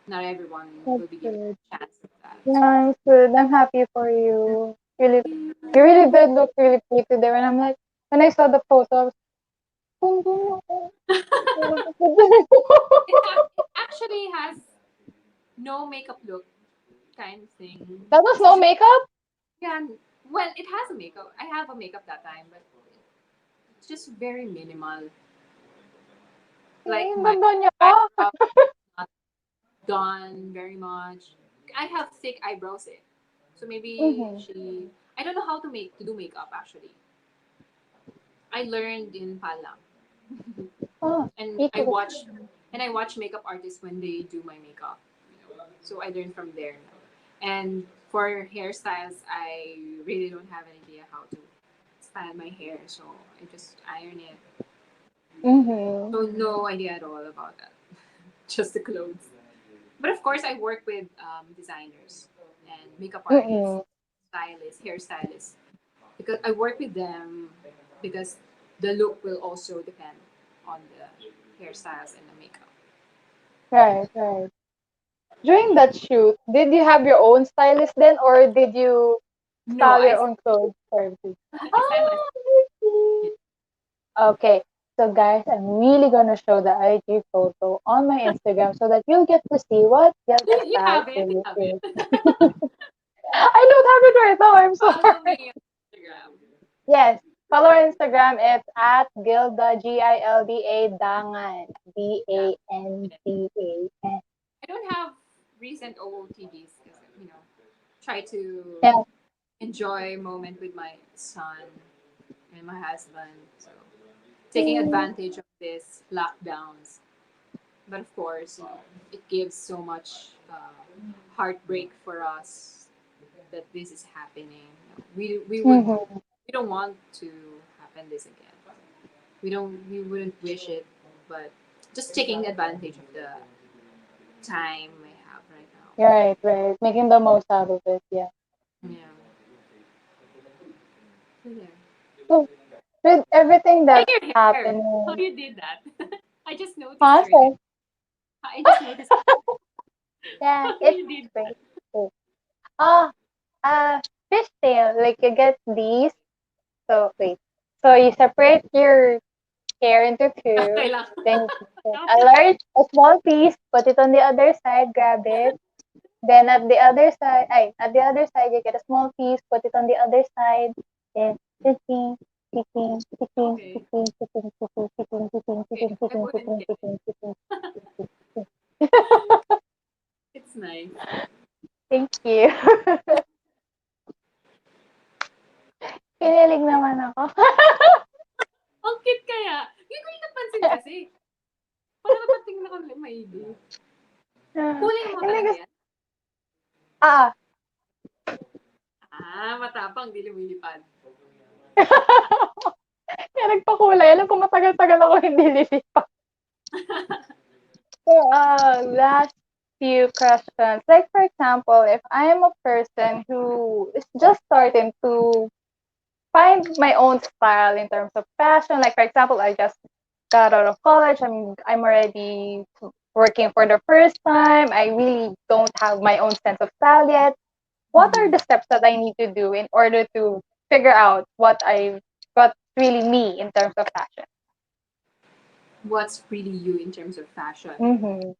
Not everyone
That's
will be given
good.
a chance at that.
Yeah, I'm good. I'm happy for you. Really, you really did look really pretty there. And I'm like, when I saw the photos,
It actually has no makeup look kind of thing.
that was
It's
no
just,
makeup.
yeah, well, it has a makeup. I have a makeup that time, but it's just very minimal. Like,
Ang
my
ganda niya.
eyebrow not done very much. I have thick eyebrows eh. So maybe
Mm-hmm.
she, I don't know how to do makeup actually. I learned in Palang.
Oh,
and
me
I
too.
watch and I watch makeup artists when they do my makeup. So I learned from there now. And for hairstyles, I really don't have an idea how to style my hair, so I just iron it.
Mm-hmm.
So no idea at all about that. Just the clothes. But of course, I work with designers and makeup artists,
Mm-mm.
stylists, hairstylists, because I work with them because the look will also depend on the hairstyles and the makeup.
Right, right. During that shoot, did you have your own stylist then, or did you
No,
style your own clothes for everything?
I style myself.
Oh, I see. Okay, so guys, I'm really gonna show the IG photo on my Instagram so that you'll get to see what Gilda
You
style
have it. You
really
have
is.
it.
I don't have it right now. I'm
Follow
sorry.
me on Instagram.
Yes, follow our Instagram, it's at Gilda, Gilda Dangan,
Yeah.
Dandan.
I don't have recent OOTDs because try to
Yeah.
enjoy moment with my son and my husband. So taking
Mm.
advantage of these lockdowns. But of course, it gives so much heartbreak for us that this is happening.
Mm-hmm.
We don't want to happen this again. We wouldn't wish it, but just taking advantage of the time I have right now.
Right, right. Making the most out of it, yeah.
Yeah. So there.
So, with everything
Hey,
that's
your hair. How
happening,
you did that? I just noticed
huh?
your hair.
So,
I just noticed
yeah,
how
it's
you did
great.
that.
Great. Ah, fishtail. Like you get these. So wait. So you separate your hair into two.
Okay lang.
Then you get a small piece. Put it on the other side. Grab it. Then at the other side, you get a small piece. Put it on the other side. Then picking, picking, picking,
Okay.
picking, picking, picking, picking, picking,
Okay.
picking,
I
picking,
wouldn't
picking,
get it.
picking, picking, picking.
It's nice.
Thank you. Kinilig naman ako.
Ang cute kaya. Hindi ko yung napansin kasi. Parang napatingin ako lang maigi. Kulay mo
Hindi
talaga
gusto.
yan?
Ah.
Matapang, di lumilipad.
Kaya nagpakulay. Alam ko matagal-tagal ako hindi lilipat. So, last few questions. Like, for example, if I am a person who is just starting to find my own style in terms of fashion, like, for example, I just got out of college, I'm already working for the first time, I really don't have my own sense of style yet. What are
Mm-hmm.
the steps that I need to do in order to figure out what's really me in terms of fashion?
What's really you in terms of fashion?
Mm-hmm.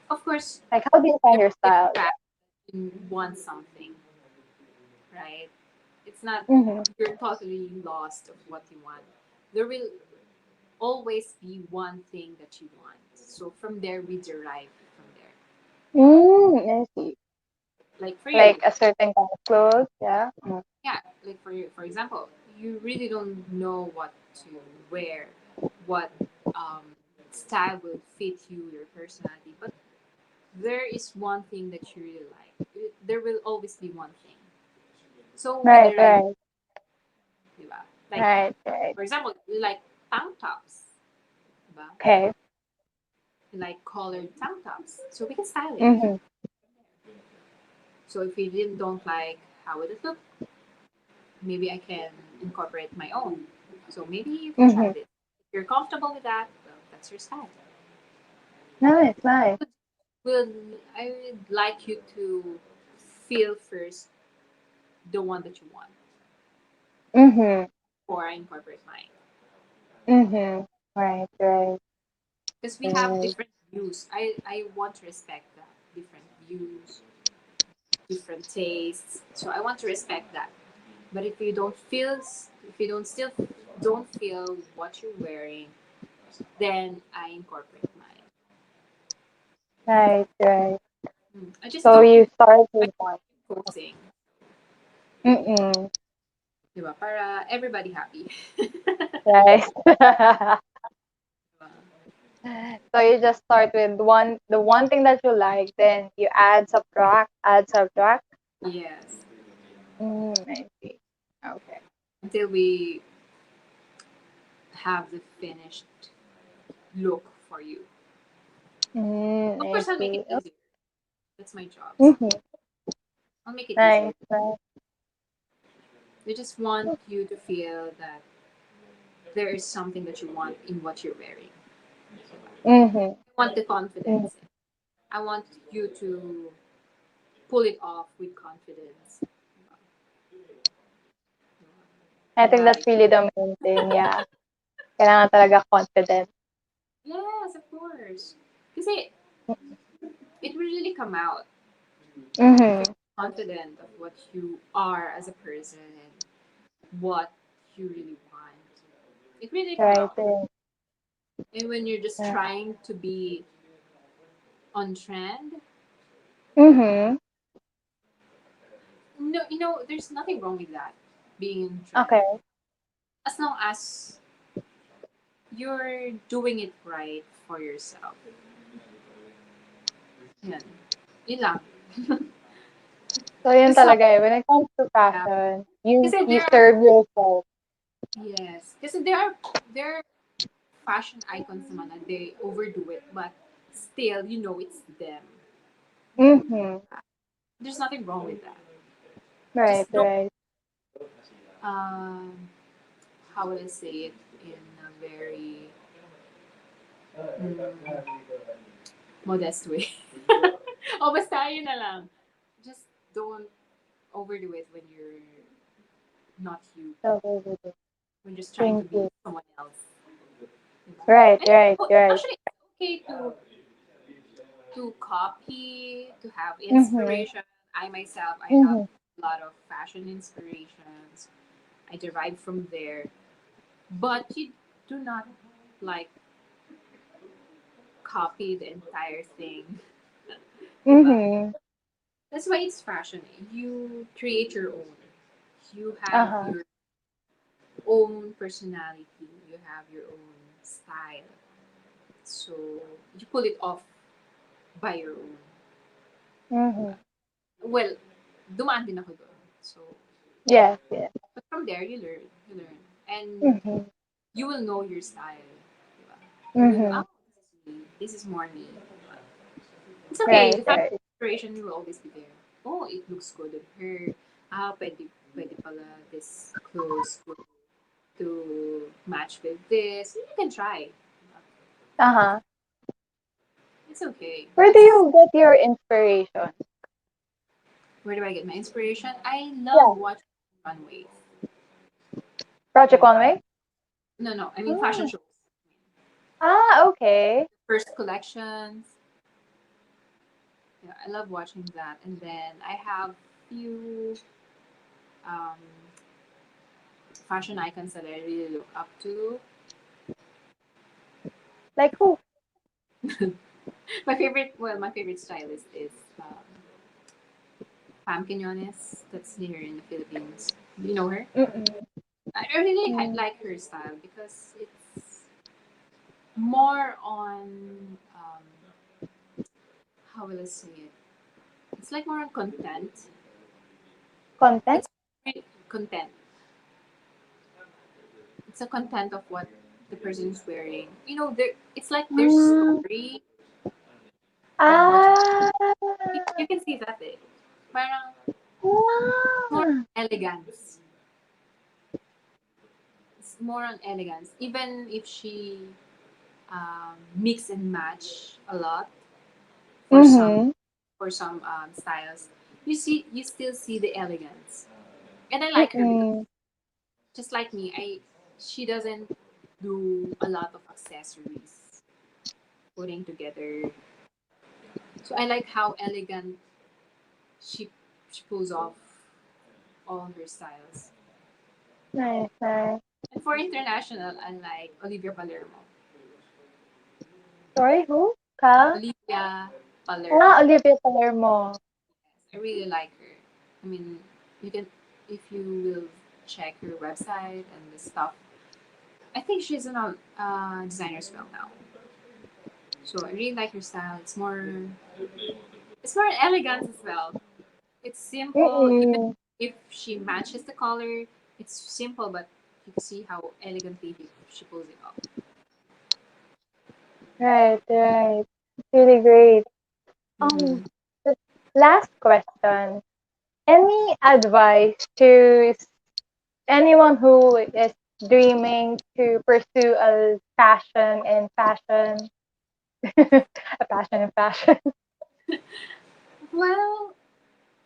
Of course,
Like, how do you find
there's
your
this
style?
fact you want something, right? It's not
Mm-hmm.
you're totally lost of what you want. There will always be one thing that you want. So from there we derive from there.
I see.
Like for
Like
you,
a certain kind of clothes, yeah.
yeah, like for example, you really don't know what to wear, what um, style will fit you, your personality, but there is one thing that you really like. There will always be one thing. So we
Right,
derive,
right,
diba? Like
right, right.
for example, you like tank tops, diba?
Okay.
You like colored tank tops, so we can style it.
Mm-hmm.
So if you really don't like how would it look, maybe I can incorporate my own. So maybe you can try
Mm-hmm.
this. If you're comfortable with that, well, that's your style.
Nice, nice.
Well, I would like you to feel first the one that you want
Mm-hmm.
before I incorporate mine.
Mm-hmm. Right, right,
Because we have
right.
different views. I want to respect that. Different views, different tastes. So I want to respect that. But if you don't still don't feel what you're wearing, then I incorporate mine.
Right, right.
I just
So
don't
you start
I
with one.
posting,
Mm-mm.
diba? Para everybody happy.
Right.
Diba?
So you just start with the one thing that you like, then you add, subtract.
Yes.
I see. Okay.
Until we have the finished look for you. Of
I
course, I'll make it
see.
easier. That's my job. So
Mm-hmm.
I'll make it easier.
Nice, nice.
They just want you to feel that there is something that you want in what you're wearing.
Mm-hmm.
I want the
Mm-hmm.
confidence. I want you to pull it off with confidence.
I think
Like,
that's really the main thing, yeah. Kailangan talaga confident.
yes, of course. Because it will really come out if you're
Mm-hmm.
confident of what you are as a person and what you really want. It really
Right,
counts.
right.
And when you're just
Yeah.
trying to be on trend,
Mm-hmm.
no, there's nothing wrong with that, being in trend.
Okay.
As long as you're doing it right for yourself. Yan. Yun lang.
So yun
Kasi,
talaga eh. When it comes to
yeah.
fashion, you
Kasi
you
there are,
serve yourself.
yes. Kasi there are fashion icons naman na they overdo it, but still, it's them.
Mm-hmm.
There's nothing wrong with that.
Right,
Just don't,
right.
um, how would I say it in a very modest way. O basta yun na lang. Just don't overdo it when you're not you.
So, very good.
When just trying to
Thank
be
you.
someone else. Diba?
Right,
And
right, right.
actually, it's okay to copy, to have
Mm-hmm.
inspiration. I myself, I have
Mm-hmm.
a lot of fashion inspirations. I derive from there. But you do not like copy the entire thing. Diba?
Mm-hmm.
That's why it's fashion. You create your own. You have
Uh-huh.
your own personality. You have your own style. So you pull it off by your own.
Mm-hmm.
Diba? Well, dumaan din ako doon. So,
Yes, yes.
but from there, you learn. You learn. And
Mm-hmm.
you will know your style. Diba? You will know,
Mm-hmm.
oh, this is me. This is more me. Diba? It's okay.
Right,
The fashion
right.
inspiration will always be there. Oh, it looks good on her. Ah, pwede pala this clothes to match with this. You can try.
Uh-huh.
It's okay.
Where do
It's
you get your inspiration?
Where do I get my inspiration? I love
Yeah.
watching runways.
Project
Yeah.
Conway?
No, no. I mean fashion
Oh.
shows.
Ah, okay.
First collections. Yeah, I love watching that. And then I have few um, fashion icons that I really look up to.
Like who?
My favorite stylist is Pam Quinones. That's here in the Philippines. Do you know her?
Mm-mm.
I really
Mm.
like her style because it's more on how will I say it? It's like more on content.
Content?
It's content. It's a content of what the person is wearing. It's like there's
Mm.
story of what
Ah.
you can see that eh. Parang more
Ah.
elegance. It's more on elegance. Even if she mix and match a lot for some
Mm-hmm.
styles, you still see the elegance. And I like her because
Mm-mm.
just like me, I she doesn't do a lot of accessories putting together. So I like how elegant she she pulls off all her styles.
Nice, nice.
And for international, I like Olivia Palermo.
Sorry, who? Ka?
Olivia
Ah,
Palermo.
Olivia Palermo.
I really like her. I mean, you can if you will check her website and the stuff. I think she's an designer as well now. So I really like her style. It's more elegant as well. It's simple, even
Mm-mm.
if she matches the color. It's simple, but you can see how elegantly she pulls it off.
Right, right. Really great. Um,
Mm-hmm.
the last question. Any advice to anyone who is dreaming to pursue a passion in fashion? A passion in fashion.
Well,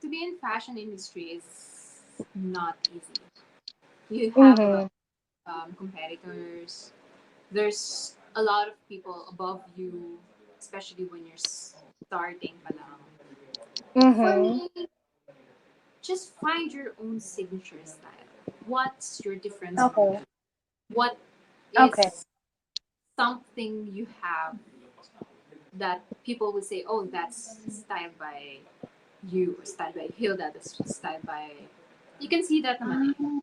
to be in fashion industry is not easy. You have a lot
Mm-hmm.
of competitors. There's a lot of people above you, especially when you're starting pa lang. For
Mm-hmm.
me, just find your own signature style. what's your difference from
Okay.
them? What
Okay.
is something you have that people would say, oh, that's styled by you, or styled by Hilda, that's styled by. You can see that naman eh.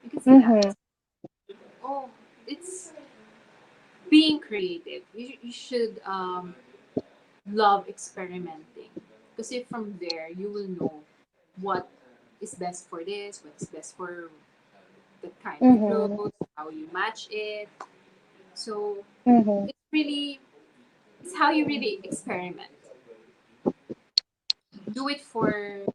You can see that.
Mm-hmm.
Oh, it's being creative. You should love experimenting. Because if from there, you will know what is best for this, what is best for the kind of
Mm-hmm.
clothes, how you match it. So
Mm-hmm.
it's really, it's how you really experiment. Do it for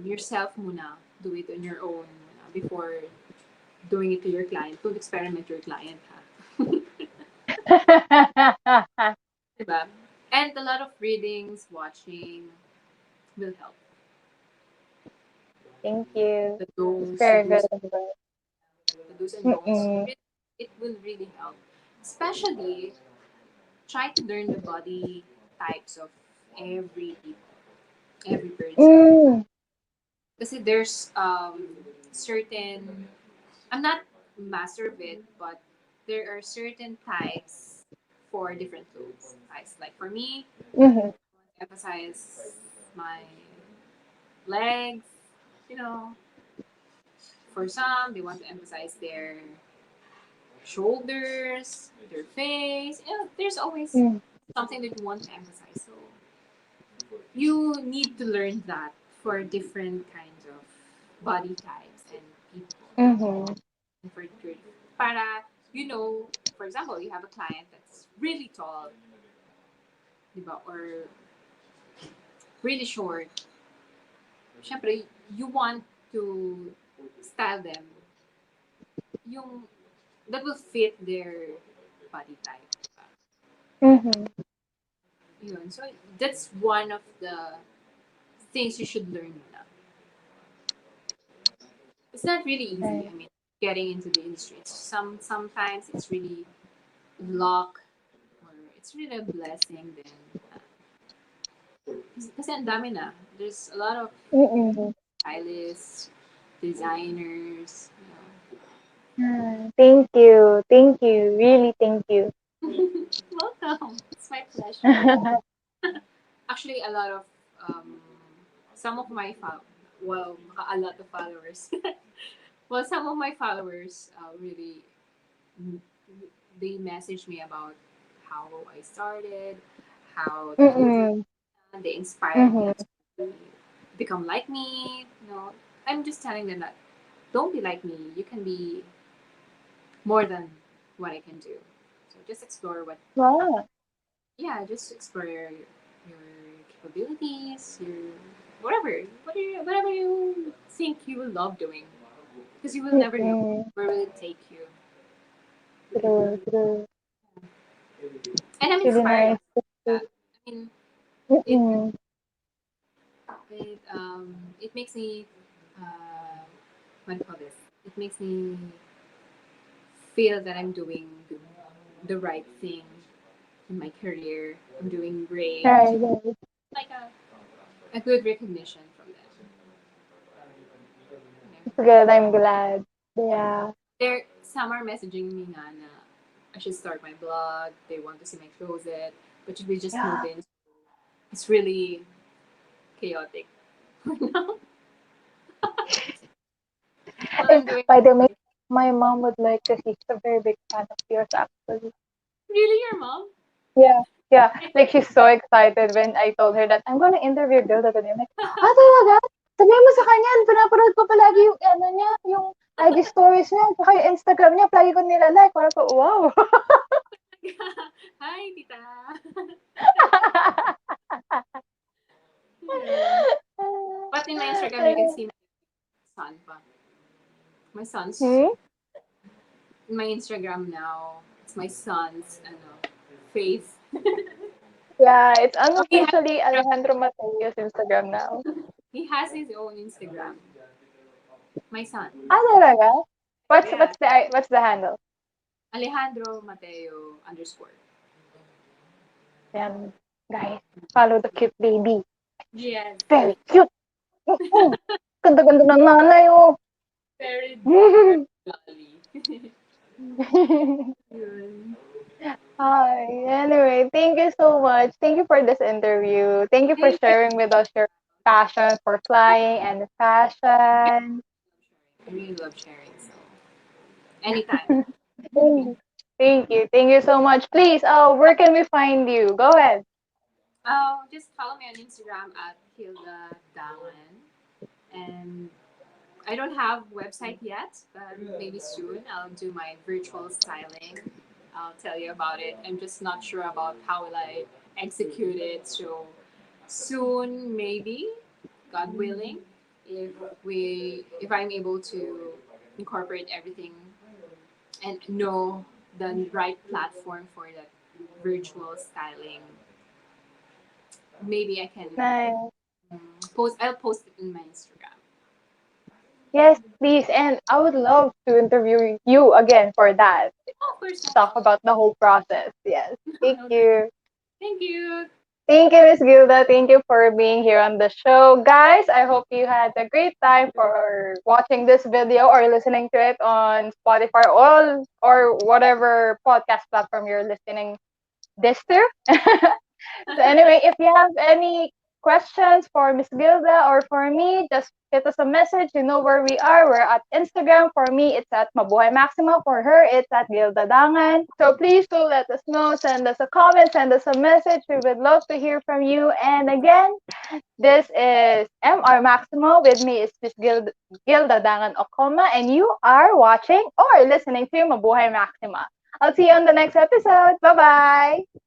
yourself muna. Do it on your own muna before doing it to your client. Don't experiment your client, ha? Diba? And a lot of readings, watching will help.
Thank you.
The
It's
do's,
very good advice.
the do's and don'ts.
Mm-mm.
It will really help. Especially try to learn the body types of every people, every person.
Mm.
Kasi there's certain, I'm not master of it, but there are certain types for different clothes. Like for me,
Mm-hmm.
emphasize my legs, you know. For some, they want to emphasize their shoulders, their face. You know, there's always
Mm.
something that you want to emphasize. So you need to learn that for different kinds of body types and people.
Mm-hmm.
And for good, para you know, for example, you have a client that's really tall, diba, or really short. Syempre, you want to style them yung that will fit their body type. Diba?
Mm-hmm.
Yun. So that's one of the things you should learn muna. It's not really easy.
Right.
I mean, getting into the industry. Sometimes it's really luck or it's really a blessing then. Kasi ang dami na. There's a lot of
Mm-mm.
stylists, designers,
Thank you. Thank you. Really, thank you.
Welcome. It's my pleasure. Actually, a lot of um, some of my well, a lot of followers. Well, some of my followers really mm, they message me about how I started, how the clothes
Mm-mm.
they inspired me
Mm-hmm.
to become like me. I'm just telling them that don't be like me. You can be more than what I can do. So just explore what,
Wow.
yeah, just explore your capabilities, your whatever you think you will love doing, because you will never know
Mm-mm.
where will it take you.
True, true.
And I'm
Really
inspired
nice
about
to see.
that. I mean, it
Mm-mm.
it makes me uh, what do you call this? It makes me feel that I'm doing the right thing in my career. I'm doing great.
Right, right.
Like a good recognition from them.
It's good. I'm glad. Yeah.
Some are messaging me nga na I should start my blog. They want to see my closet, but we just moved
Yeah.
in. It's really chaotic for now. Well, I'm
And
doing
by the way, my mom would like to see. She's a very big fan of yours, actually.
really your mom.
Yeah. Yeah. Like, she's so excited when I told her that I'm gonna interview Gilda today. I'm like, talaga? Sabihin mo sa kanya, pinapanood ko palagi yung, ano niya, yung IG stories niya, saka yung Instagram niya, palagi ko nilalike. Parang ko, wow.
Hi, tita. Yun. But in my Instagram, you can see my son pa. My son's
Hmm?
in my Instagram now. It's my son's face.
Yeah, it's
Oh, he has
unofficially
Instagram.
Alejandro Mateo's Instagram now.
He has his own Instagram. My son.
Ah, talaga? What's
Yeah.
what's the what's the handle?
Alejandro Mateo underscore.
Yan, guys, follow the cute baby.
Yes.
Very cute. Mm-mm. Ganda-ganda ng nanay, oh.
Very, jolly. Yun.
Hi. Anyway, thank you so much. Thank you for this interview. Thank you for
Thank you.
sharing with us your passion for flying and fashion.
I really love sharing. So anytime.
Thank you. Thank you so much. Please, where can we find you? Go ahead.
Just follow me on Instagram at Gilda Dangan. And I don't have website yet, but maybe soon I'll do my virtual styling. I'll tell you about it. I'm just not sure about how will I execute it. So soon, maybe, God willing, if I'm able to incorporate everything and know the right platform for that virtual styling, maybe I can
Nice.
post. I'll post it in my Instagram.
Yes, please. And I would love to interview you again for that.
Oh, of course, no
Talk
problem.
about the whole process. Yes. Thank
Okay.
you.
Thank you.
Thank you, Miss Gilda. Thank you for being here on the show. Guys, I hope you had a great time for watching this video or listening to it on Spotify or whatever podcast platform you're listening this to. So anyway, if you have any questions for Miss Gilda or for me, just hit us a message. You know where we are. We're at Instagram. For me, it's at Mabuhai Maxima. For her, it's at Gilda Dangan. So please do let us know. Send us a comment. Send us a message. We would love to hear from you. And again, this is MR Maximo. With me is Miss Gilda Dangan Okoma. And you are watching or listening to Mabuhay Maxima. I'll see you on the next episode. Bye-bye.